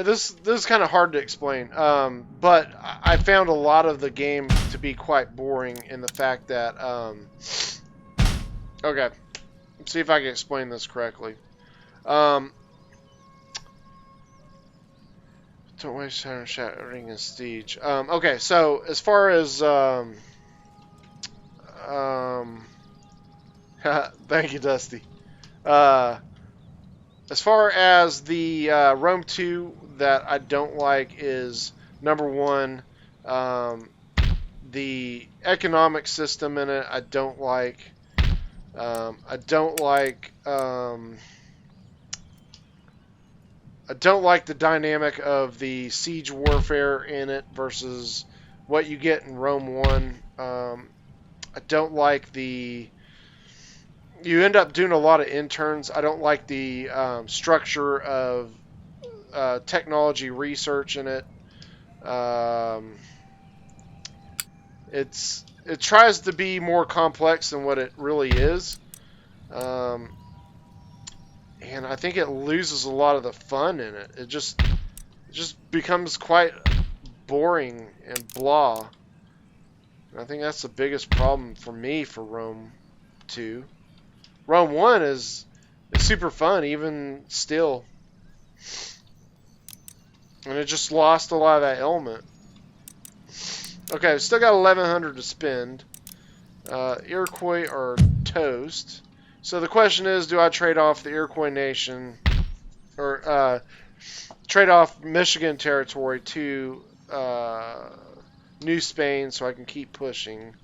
[SPEAKER 1] this is kind of hard to explain, but I found a lot of the game to be quite boring in the fact that, okay. Let's see if I can explain this correctly. Don't waste time shattering a siege. Okay, so as far as thank you, Dusty. As far as the Rome 2 that I don't like is, number one, the economic system in it I don't like. I don't like the dynamic of the siege warfare in it versus what you get in Rome 1. I don't like you end up doing a lot of interns. I don't like the structure of technology research in it. It tries to be more complex than what it really is. And I think it loses a lot of the fun in it. It just becomes quite boring and blah. And I think that's the biggest problem for me for Rome 2. Rome 1 is super fun, even still. And it just lost a lot of that element. Okay, we've still got 1,100 to spend. Iroquois are toast. So the question is, do I trade off the Iroquois Nation, or trade off Michigan territory to New Spain so I can keep pushing?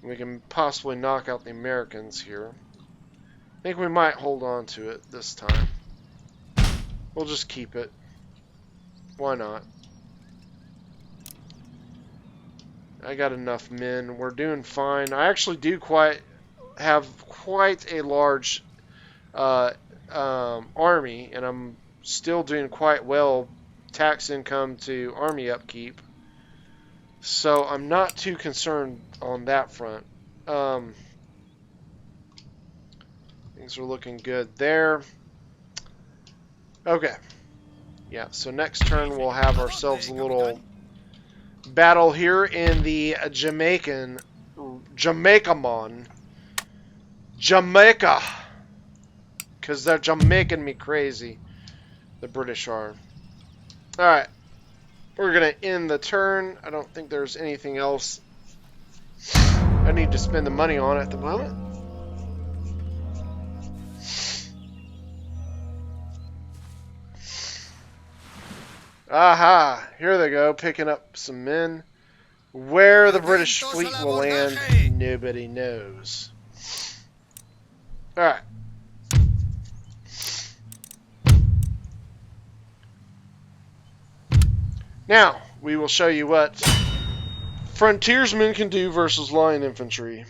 [SPEAKER 1] We can possibly knock out the Americans here. I think we might hold on to it this time. We'll just keep it. Why not? I got enough men. We're doing fine. I actually do have quite a large army, and I'm still doing quite well tax income to army upkeep. So I'm not too concerned on that front. Things are looking good there. Okay. Yeah, so next turn we'll have ourselves a little battle here in the Jamaica. Because they're Jamaican me crazy. The British are. Alright. We're going to end the turn. I don't think there's anything else I need to spend the money on at the moment. Aha! Here they go, picking up some men. Where the British fleet will land, nobody knows. Alright. Now, we will show you what frontiersmen can do versus line infantry.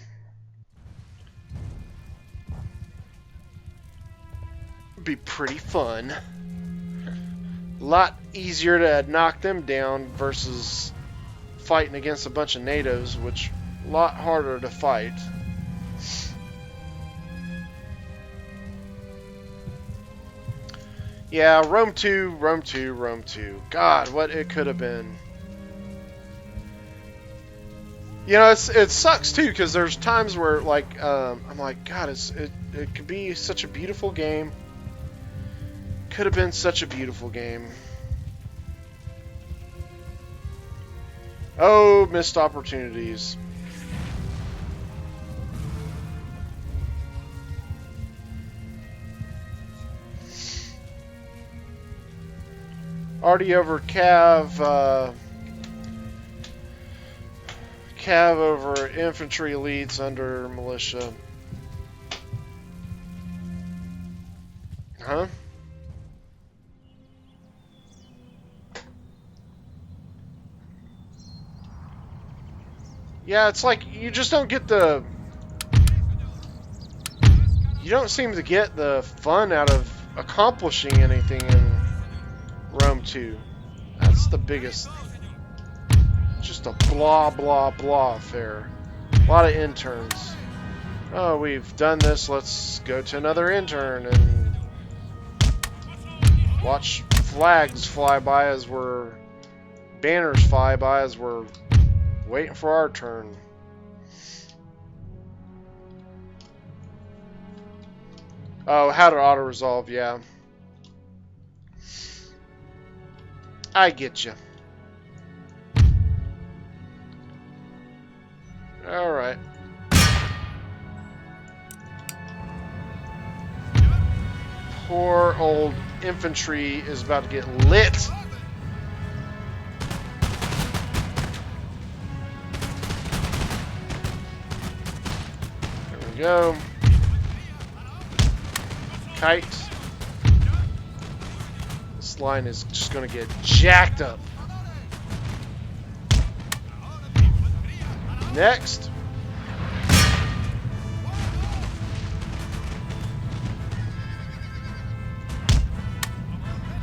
[SPEAKER 1] It'd be pretty fun. A lot easier to knock them down versus fighting against a bunch of natives, which a lot harder to fight. Yeah, Rome 2, Rome 2, Rome 2. God, what it could have been. You know, it sucks too, because there's times where like I'm like, God, it could be such a beautiful game. Could have been such a beautiful game. Oh, missed opportunities. Already over Cav. Cav over infantry elites under militia. Huh? Yeah, it's like you just don't get the... You don't seem to get the fun out of accomplishing anything in Rome 2. That's the biggest... Just a blah, blah, blah affair. A lot of interns. Oh, we've done this. Let's go to another intern and watch flags fly by as we're... Banners fly by as we're waiting for our turn. Oh, how to auto-resolve, yeah. I get you. Alright. Poor old infantry is about to get lit. There we go. Kite. This line is just going to get jacked up. Next.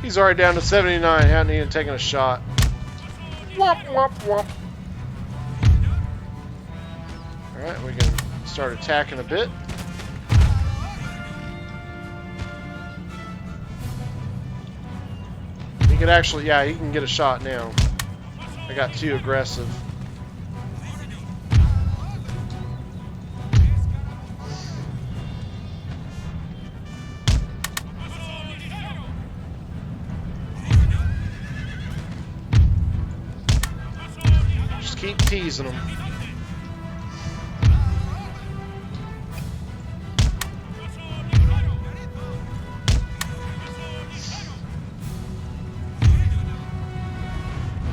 [SPEAKER 1] He's already down to 79. Hadn't even taken a shot. Womp, womp, womp. Alright, we can start attacking a bit. He could actually, yeah, he can get a shot now. I got too aggressive. Just keep teasing him.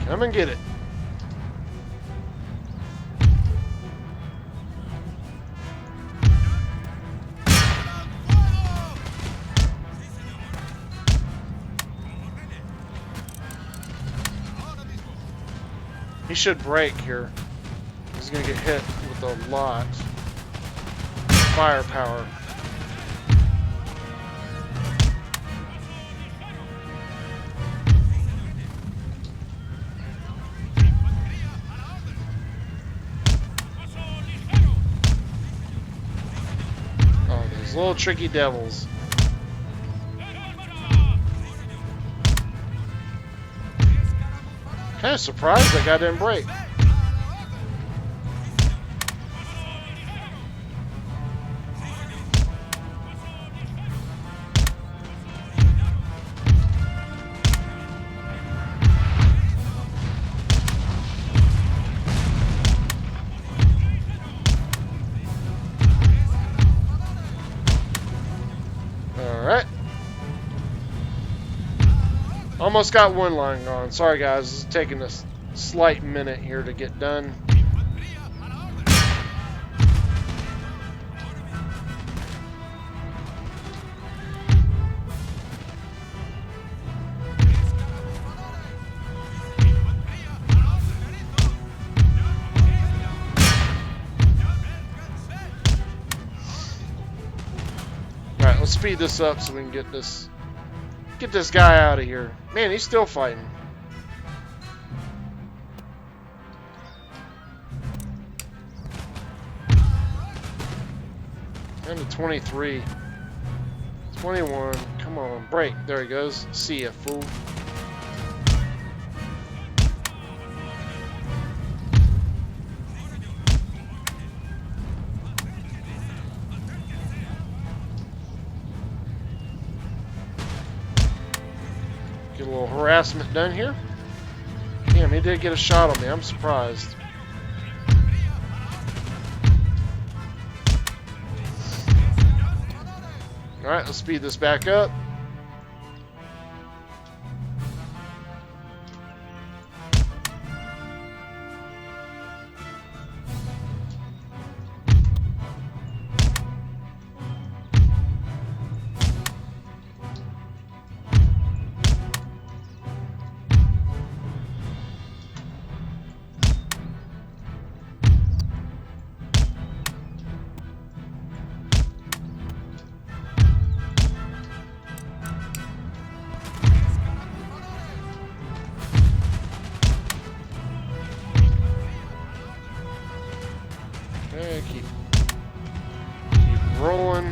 [SPEAKER 1] Come and get it. He should break here. He's gonna get hit with a lot. Firepower. Little tricky devils. Kind of surprised that guy didn't break. Almost got one line gone. Sorry guys, this is taking a slight minute here to get done. Alright, let's speed this up so we can get this guy out of here. Man, he's still fighting. Down to 23. 21. Come on, break. There he goes. See ya, fool. Get a little harassment done here. Damn, he did get a shot on me. I'm surprised. Alright, let's speed this back up. Okay, keep rolling.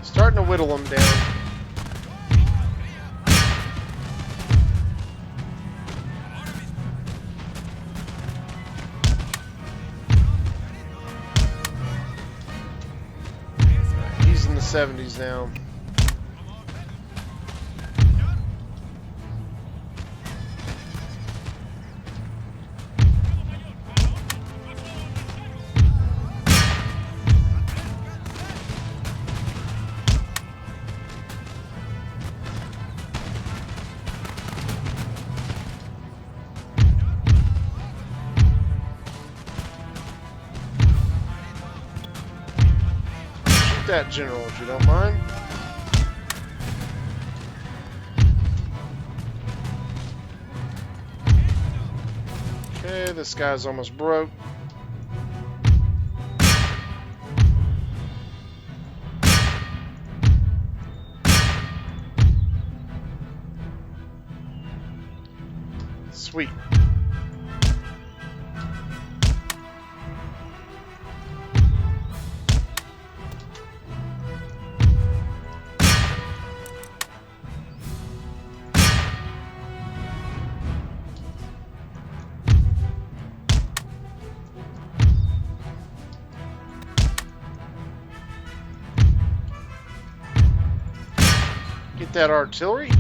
[SPEAKER 1] Starting to whittle them down. He's in the 70s now. That general, if you don't mind. Okay, this guy's almost broke. Sweet. that artillery.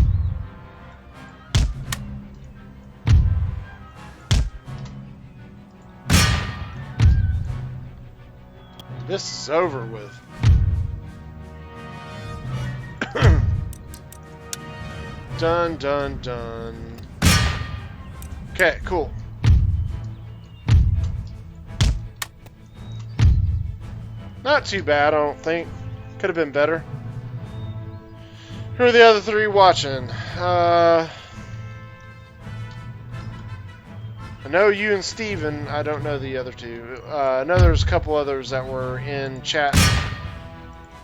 [SPEAKER 1] This is over with. Done, done, done. Okay, cool. Not too bad, I don't think. Could have been better. Who are the other three watching? I know you and Steven. I don't know the other two. I know there's a couple others that were in chat.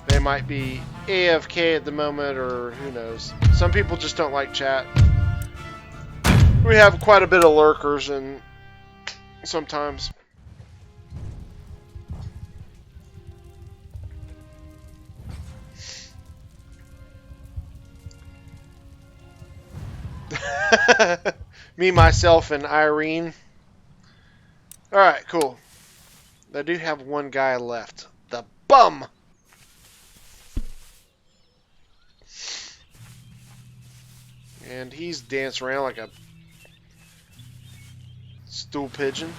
[SPEAKER 1] They might be AFK at the moment, or who knows. Some people just don't like chat. We have quite a bit of lurkers, and sometimes. Me, myself, and Irene. Alright, cool. I do have one guy left. The bum! And he's dancing around like a stool pigeon.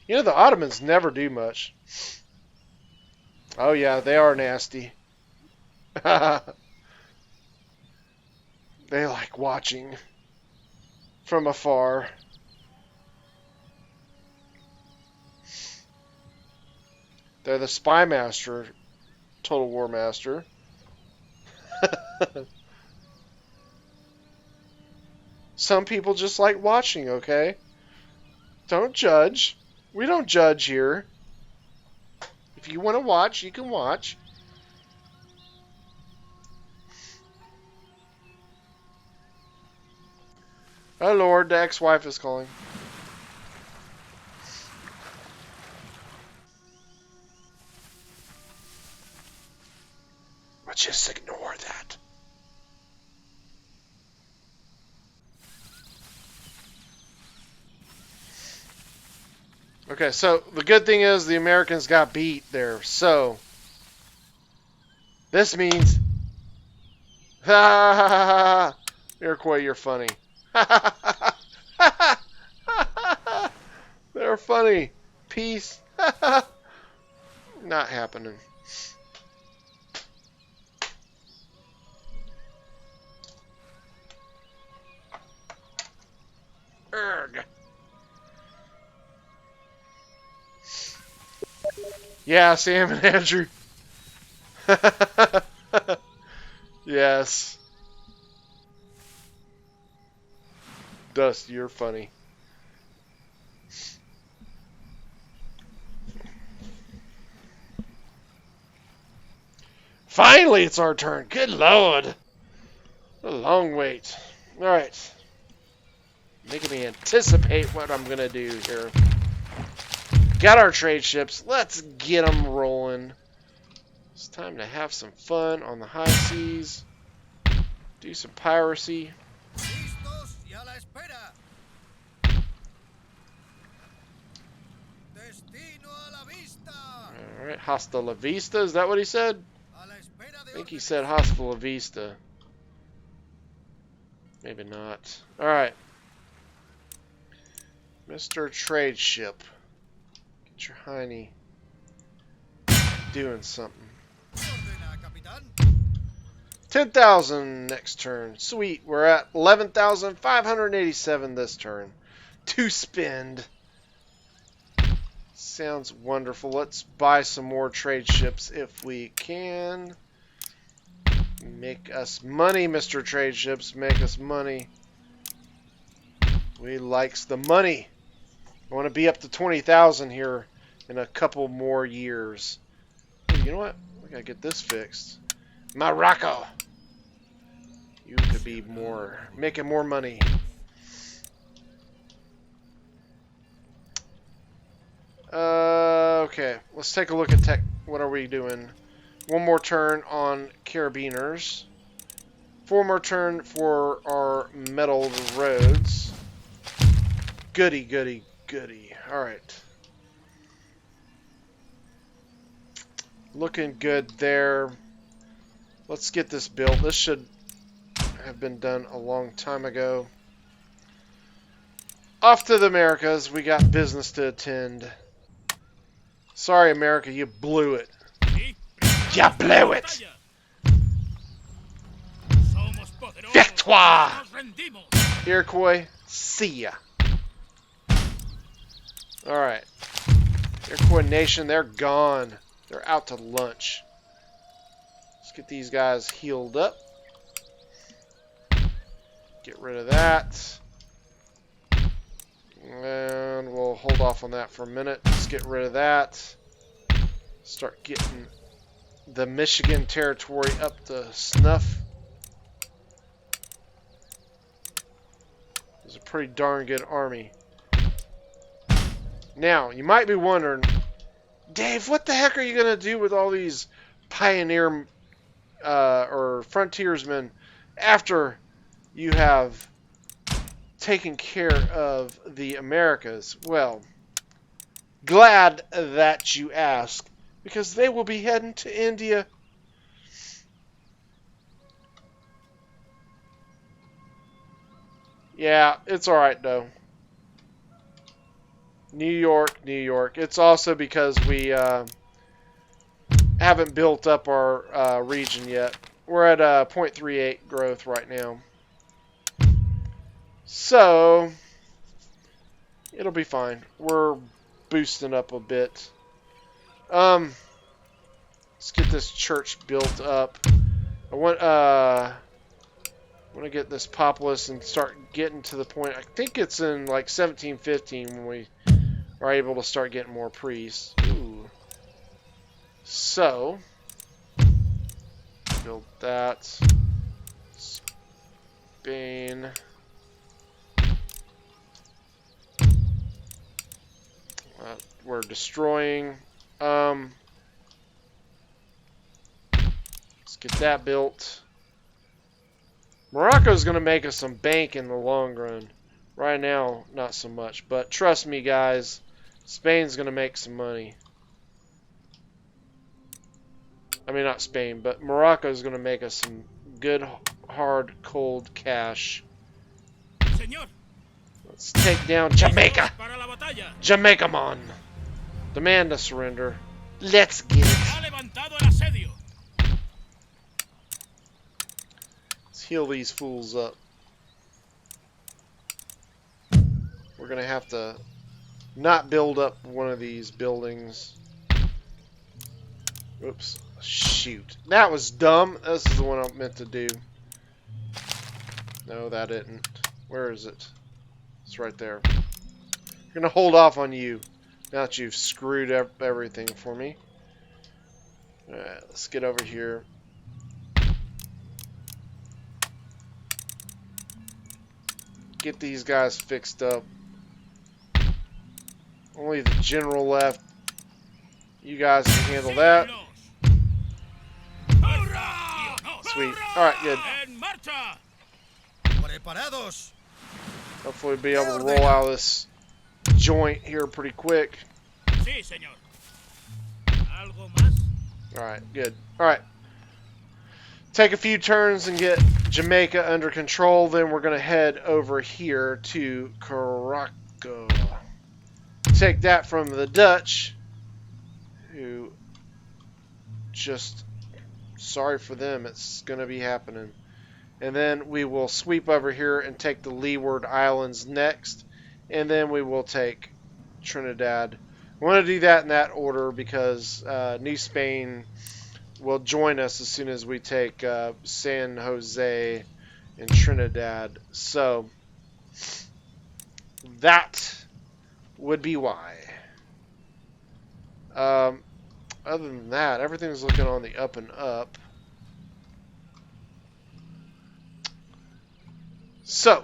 [SPEAKER 1] You know, the Ottomans never do much. Oh yeah, they are nasty. They like watching from afar. They're the spy master, Total War Master. Some people just like watching, okay? Don't judge. We don't judge here. If you want to watch, you can watch. Oh Lord, the ex-wife is calling. But just ignore that. Okay, so the good thing is the Americans got beat there. So this means, ha ha ha ha, Iroquois, you're funny. They're funny. Peace. Not happening. Erg. Yeah, Sam and Andrew. Yes. Dusty, you're funny. Finally, it's our turn. Good Lord. A long wait. Alright. Making me anticipate what I'm going to do here. Got our trade ships. Let's get them rolling. It's time to have some fun on the high seas. Do some piracy. Alright, hasta la vista. Is that what he said? I think he said hasta la vista. Maybe not. Alright. Mr. Trade Ship. Get your hiney doing something. 10,000 next turn. Sweet. We're at 11,587 this turn. To spend. Sounds wonderful. Let's buy some more trade ships if we can. Make us money, Mr. Trade Ships. Make us money. We likes the money. I want to be up to 20,000 here in a couple more years. Hey, you know what? We gotta get this fixed. Morocco! You could be making more money. Okay, let's take a look at tech. What are we doing? One more turn on carabiners. 4 more turn for our metal roads. Goody, goody, goody. Alright. Looking good there. Let's get this built. This should have been done a long time ago. Off to the Americas. We got business to attend. Sorry, America, you blew it. You blew it! Victoire! Iroquois, see ya. Alright. Iroquois Nation, they're gone. They're out to lunch. Let's get these guys healed up. Get rid of that. And we'll hold off on that for a minute. Let's get rid of that. Start getting the Michigan territory up to snuff. It's a pretty darn good army. Now, you might be wondering, Dave, what the heck are you going to do with all these pioneer or frontiersmen after you have taken care of the Americas? Well, glad that you ask, because they will be heading to India. Yeah, it's alright though. New York, New York. It's also because we haven't built up our region yet. We're at 0.38 growth right now. So, it'll be fine. We're boosting up a bit. Let's get this church built up. I want to get this populace and start getting to the point. I think it's in like 1715 when we are able to start getting more priests. Ooh. So, build that. Spain. We're destroying. Let's get that built. Morocco's going to make us some bank in the long run. Right now, not so much. But trust me, guys, Spain's going to make some money. I mean, not Spain, but Morocco's going to make us some good, hard, cold cash.
[SPEAKER 2] Señor.
[SPEAKER 1] Let's take down Jamaica. Jamaica, mon. Demand a surrender. Let's get it. Let's heal these fools up. We're going to have to not build up one of these buildings. Oops. Shoot. That was dumb. This is the one I meant to do. No, that didn't. Where is it? It's right there. I'm going to hold off on you now that you've screwed up everything for me. Alright, let's get over here. Get these guys fixed up. Only the general left. You guys can handle that. Sweet. Alright, good. Hopefully we'll be able to roll out of this joint here pretty quick. Alright, good. Alright. Take a few turns and get Jamaica under control. Then we're going to head over here to Morocco. Take that from the Dutch, who just, sorry for them, it's going to be happening. And then we will sweep over here and take the Leeward Islands next. And then we will take Trinidad. I want to do that in that order because New Spain will join us as soon as we take San Jose and Trinidad. So, That would be why. Other than that, everything's looking on the up and up. So,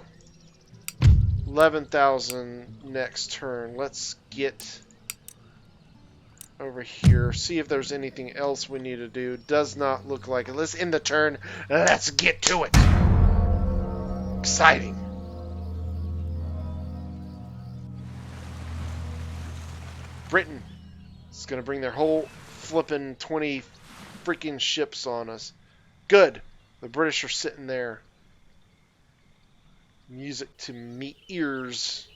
[SPEAKER 1] 11,000 next turn. Let's get over here. See if there's anything else we need to do. Does not look like it. Let's end the turn. Let's get to it. Exciting. Britain is going to bring their whole flippin' 20 freaking ships on us. Good. The British are sitting there. Music to me ears.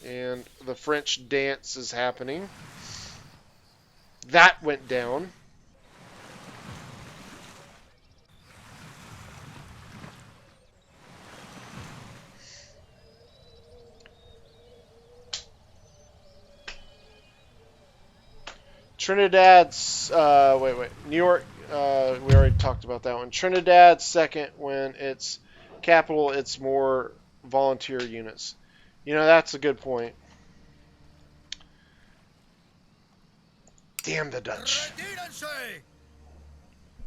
[SPEAKER 1] And the French dance is happening. That went down. Trinidad's, New York, we already talked about that one. Trinidad's second when it's capital, it's more volunteer units. You know, that's a good point. Damn the Dutch.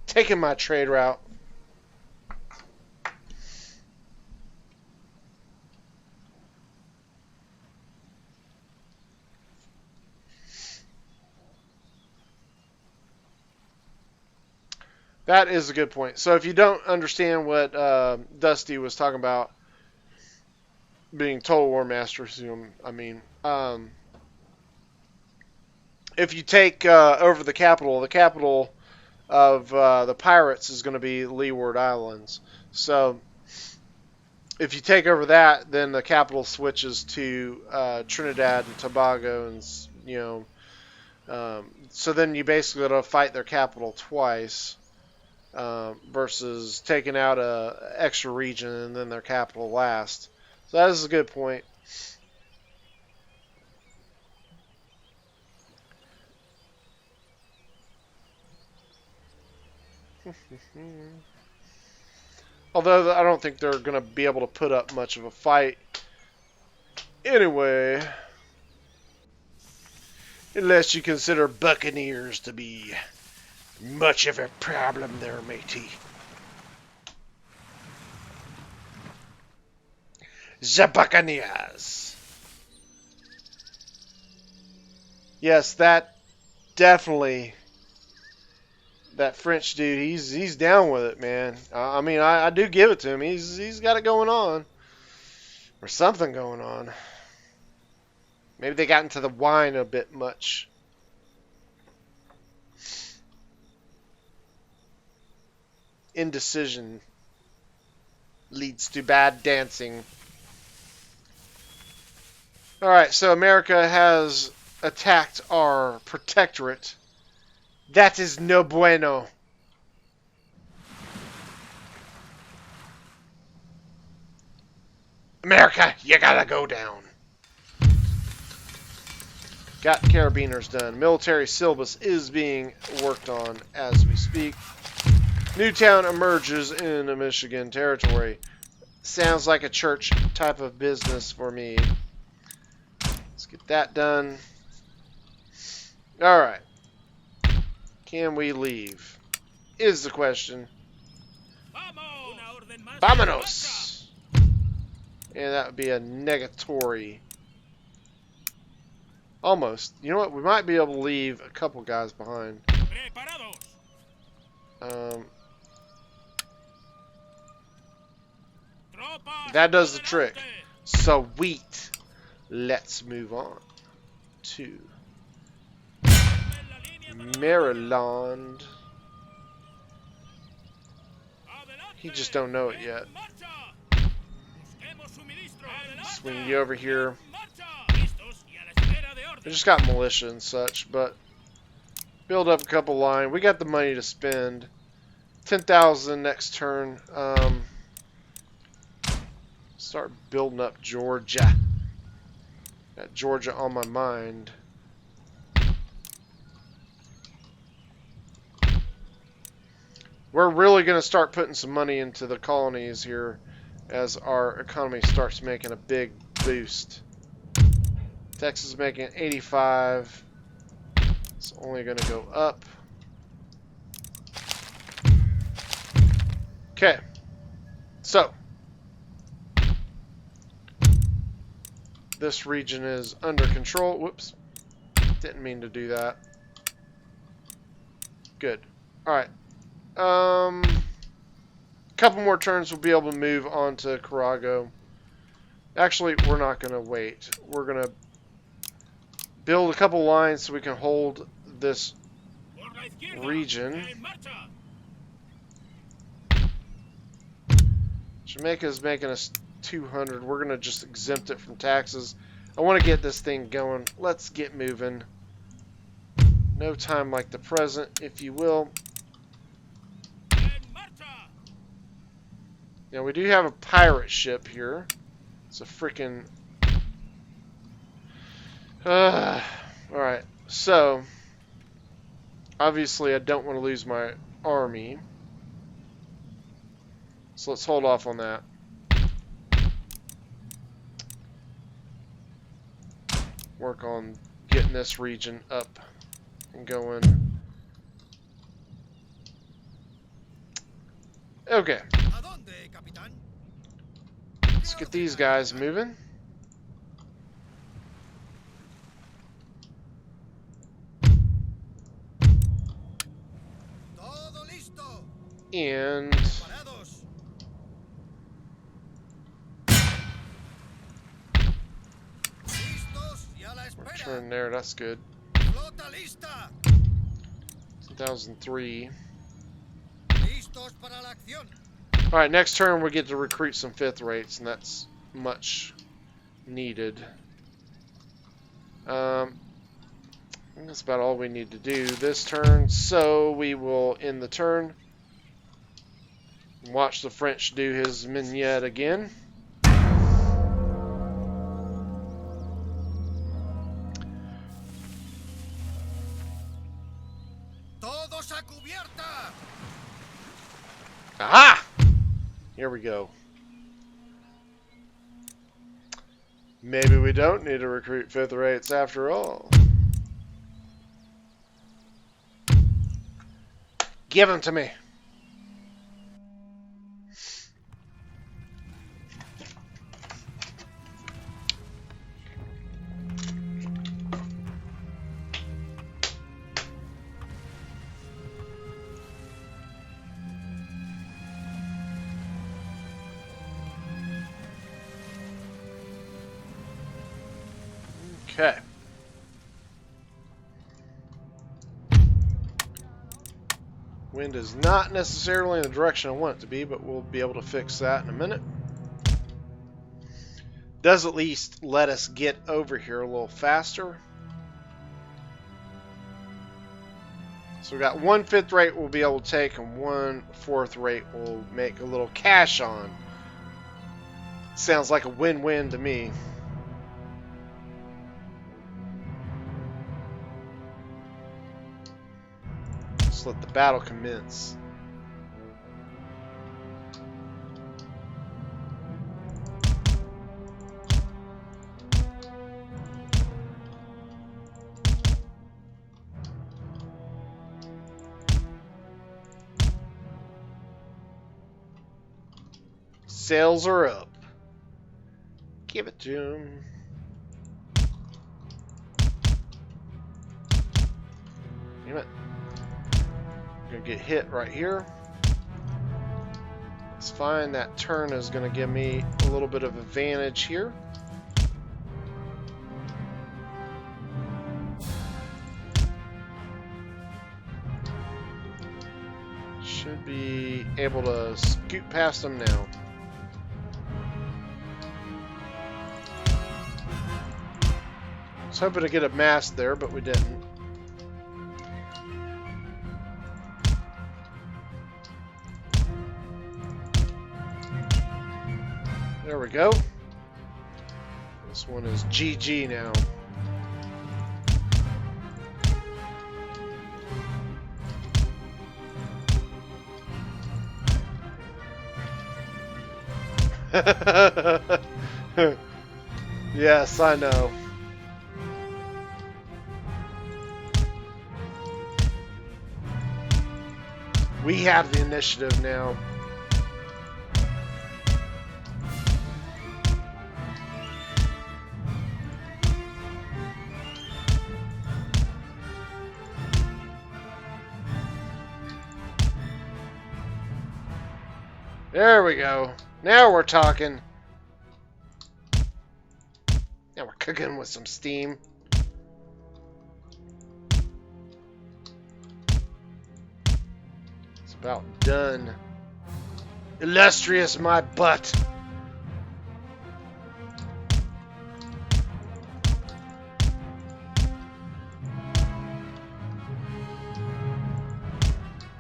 [SPEAKER 1] Taking my trade route. That is a good point. So if you don't understand what Dusty was talking about being Total War Master, I mean, if you take over the capital of the pirates is going to be Leeward Islands. So if you take over that, then the capital switches to Trinidad and Tobago, and so then you basically got to fight their capital twice. Versus taking out a extra region and then their capital last. So that is a good point. Although I don't think they're going to be able to put up much of a fight anyway. Unless you consider buccaneers to be much of a problem there, matey. The Buccaneers. Yes, that definitely. That French dude, he's down with it, man. I mean, I do give it to him. He's got it going on, or something going on. Maybe they got into the wine a bit much. Indecision leads to bad dancing. Alright, so America has attacked our protectorate. That is no bueno. America, you gotta go down. Got carabiners done. Military syllabus is being worked on as we speak. Newtown emerges in the Michigan territory. Sounds like a church type of business for me. Let's get that done. Alright. Can we leave? Is the question. Vámonos! And that would be a negatory. Almost. You know what? We might be able to leave a couple guys behind. That does the trick. Sweet. Let's move on to Maryland. He just don't know it yet. Swing you over here. I just got militia and such, but build up a couple line. We got the money to spend. 10,000 next turn. Start building up Georgia. Got Georgia on my mind. We're really going to start putting some money into the colonies here as our economy starts making a big boost. Texas is making 85. It's only going to go up. Okay. So, this region is under control. Whoops. Didn't mean to do that. Good. Alright. Couple more turns we'll be able to move on to Carago. Actually, we're not going to wait. We're going to build a couple lines so we can hold this region. Jamaica's making us 200. We're going to just exempt it from taxes. I want to get this thing going. Let's get moving. No time like the present, if you will. Now, we do have a pirate ship here. It's a freaking... Alright, so... Obviously, I don't want to lose my army. So let's hold off on that. Work on getting this region up and going. Okay. Let's get these guys moving. And return there, that's good. 2003. Alright, next turn we get to recruit some 5th rates, and that's much needed. That's about all we need to do this turn, so we will end the turn. Watch the French do his mignonette again. Aha! Here we go. Maybe we don't need to recruit 5th rates after all. Give them to me. Okay. Wind is not necessarily in the direction I want it to be, but we'll be able to fix that in a minute. Does at least let us get over here a little faster. So we got 1 5th rate we'll be able to take, and 1 4th rate we'll make a little cash on. Sounds like a win-win to me. Let the battle commence. Sails are up. Give it to him. Damn it. Gonna get hit right here. It's fine. That turn is gonna give me a little bit of advantage here. Should be able to scoot past them now. I was hoping to get a mast there, but we didn't. There we go. This one is GG now. Yes, I know. We have the initiative now. There we go. Now we're talking. Now we're cooking with some steam. It's about done. Illustrious my butt.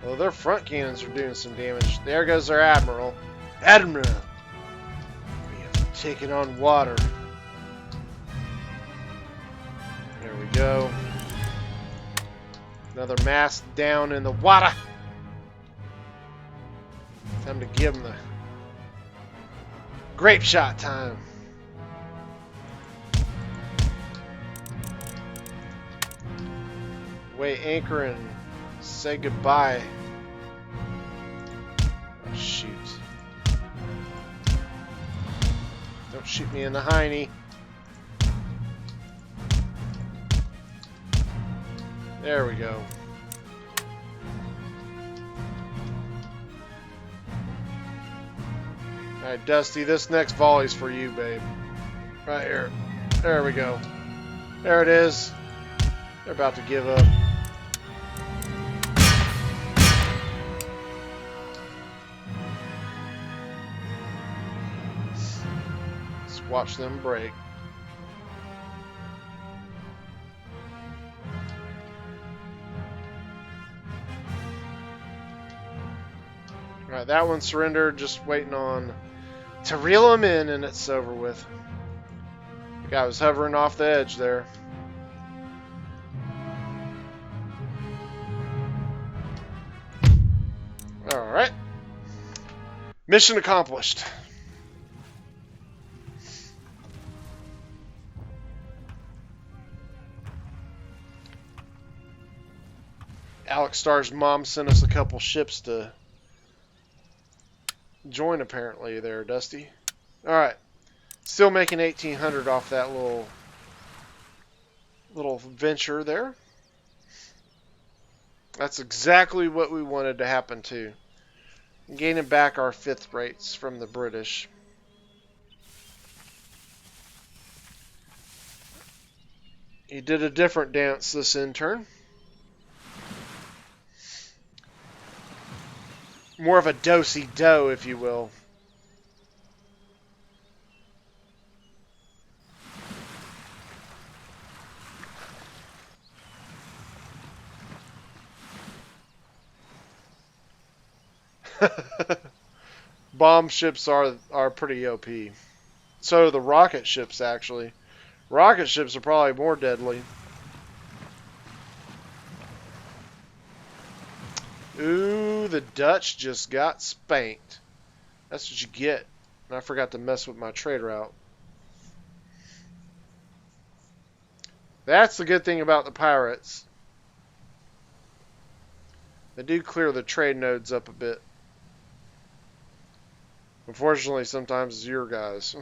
[SPEAKER 1] Well, their front cannons are doing some damage. There goes our admiral. Admiral! We have taken on water. There we go. Another mast down in the water. Time to give them the grape shot time. Weigh anchor and say goodbye. Oh, shoot. Don't shoot me in the hiney. There we go. Alright, Dusty, this next volley's for you, babe. Right here. There we go. There it is. They're about to give up. Let's watch them break. Alright, that one surrendered, just waiting on to reel him in, and it's over with. The guy was hovering off the edge there. Alright. Mission accomplished. Alex Starr's mom sent us a couple ships to join, apparently, there, Dusty. Alright. Still making 1,800 off that little venture there. That's exactly what we wanted to happen too. Gaining back our 5th rates from the British. He did a different dance, this intern. More of a do-si-do, if you will. Bomb ships are pretty OP. So are the rocket ships, actually. Rocket ships are probably more deadly. Ooh, the Dutch just got spanked. That's what you get. And I forgot to mess with my trade route. That's the good thing about the pirates. They do clear the trade nodes up a bit. Unfortunately, sometimes it's your guys.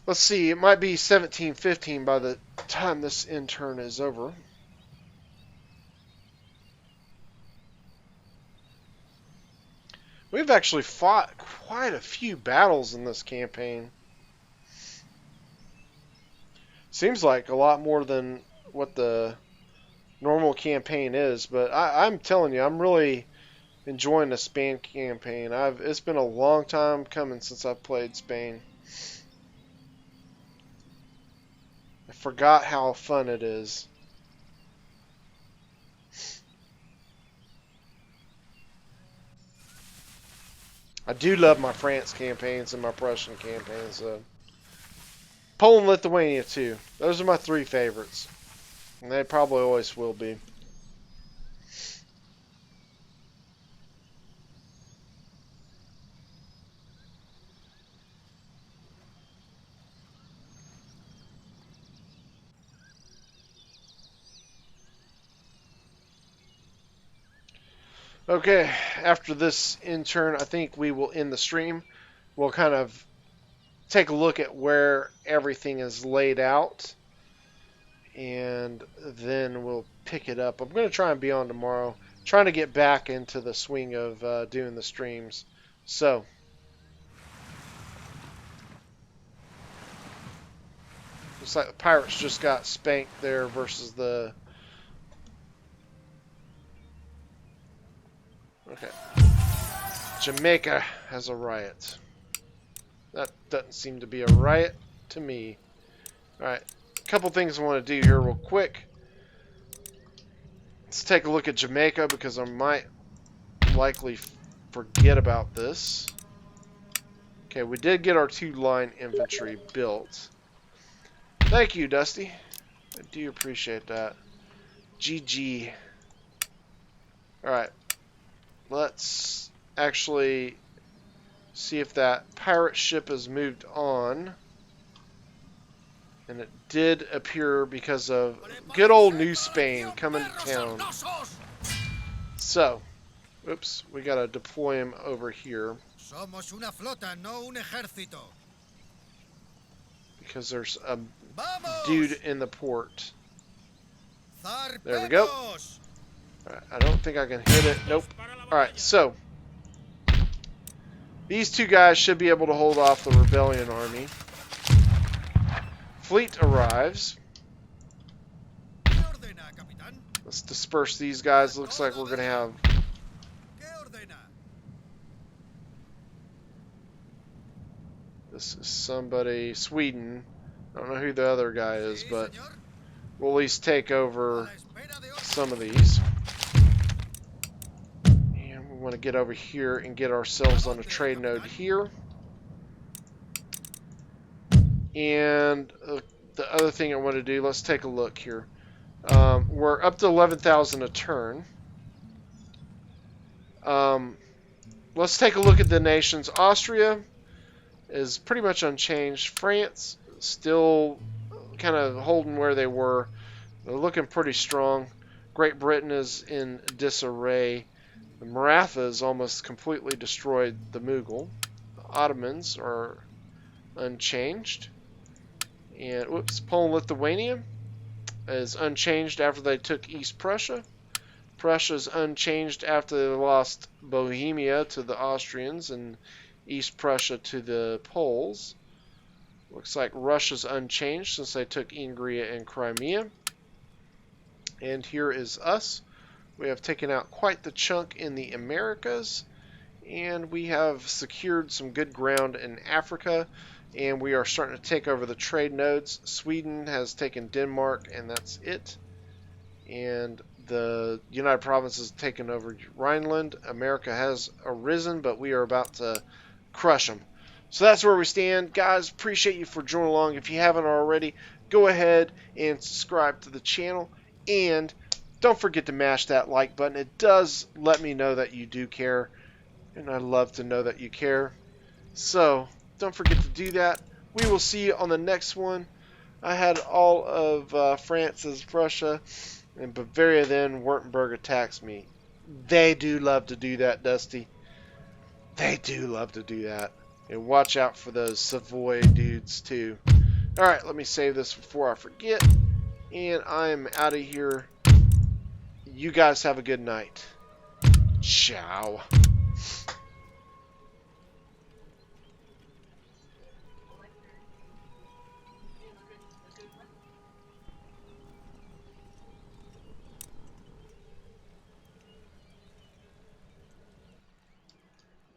[SPEAKER 1] Let's see, it might be 17:15 by the time this intern is over. We've actually fought quite a few battles in this campaign. Seems like a lot more than what the normal campaign is, but I'm telling you, I'm really enjoying the Spain campaign. It's been a long time coming since I've played Spain. I forgot how fun it is. I do love my France campaigns and my Prussian campaigns. So. Poland, Lithuania too. Those are my 3 favorites. And they probably always will be. Okay, after this intern, I think we will end the stream. We'll kind of take a look at where everything is laid out, and then we'll pick it up. I'm going to try and be on tomorrow, trying to get back into the swing of doing the streams. So, looks like the Pirates just got spanked there versus the... Okay. Jamaica has a riot. That doesn't seem to be a riot to me. Alright, a couple things I want to do here real quick. Let's take a look at Jamaica because I might likely forget about this. Okay, we did get our 2-line infantry built. Thank you, Dusty. I do appreciate that. GG. Alright. Let's actually see if that pirate ship has moved on. And it did appear because of good old New Spain coming to town. So, oops, we gotta deploy him over here. Because there's a dude in the port. There we go. Alright, I don't think I can hit it. Nope. Alright, so these 2 guys should be able to hold off the rebellion army. Fleet arrives. Let's disperse these guys. Looks like we're going to have... This is somebody... Sweden. I don't know who the other guy is, but we'll at least take over some of these. And we want to get over here and get ourselves on a trade node here. And the other thing I want to do, let's take a look here. We're up to 11,000 a turn. Let's take a look at the nations. Austria is pretty much unchanged. France still kind of holding where they were. They're looking pretty strong. Great Britain is in disarray. The Marathas almost completely destroyed the Mughal. The Ottomans are unchanged. And, whoops, Poland, Lithuania is unchanged after they took East Prussia. Prussia's unchanged after they lost Bohemia to the Austrians and East Prussia to the Poles. Looks like Russia's unchanged since they took Ingria and Crimea. And here is us. We have taken out quite the chunk in the Americas. And we have secured some good ground in Africa. And we are starting to take over the trade nodes. Sweden has taken Denmark, and that's it. And the United Provinces have taken over Rhineland. America has arisen, but we are about to crush them. So that's where we stand. Guys, appreciate you for joining along. If you haven't already, go ahead and subscribe to the channel. And don't forget to mash that like button. It does let me know that you do care. And I love to know that you care. So don't forget to do that. We will see you on the next one. I had all of France as Prussia, and Bavaria then Württemberg attacks me. They do love to do that, Dusty. They do love to do that. And watch out for those Savoy dudes too. Alright, let me save this before I forget. And I'm out of here. You guys have a good night. Ciao.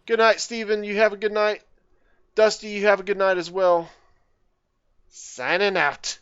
[SPEAKER 1] Good night, Steven. You have a good night. Dusty, you have a good night as well. Signing out.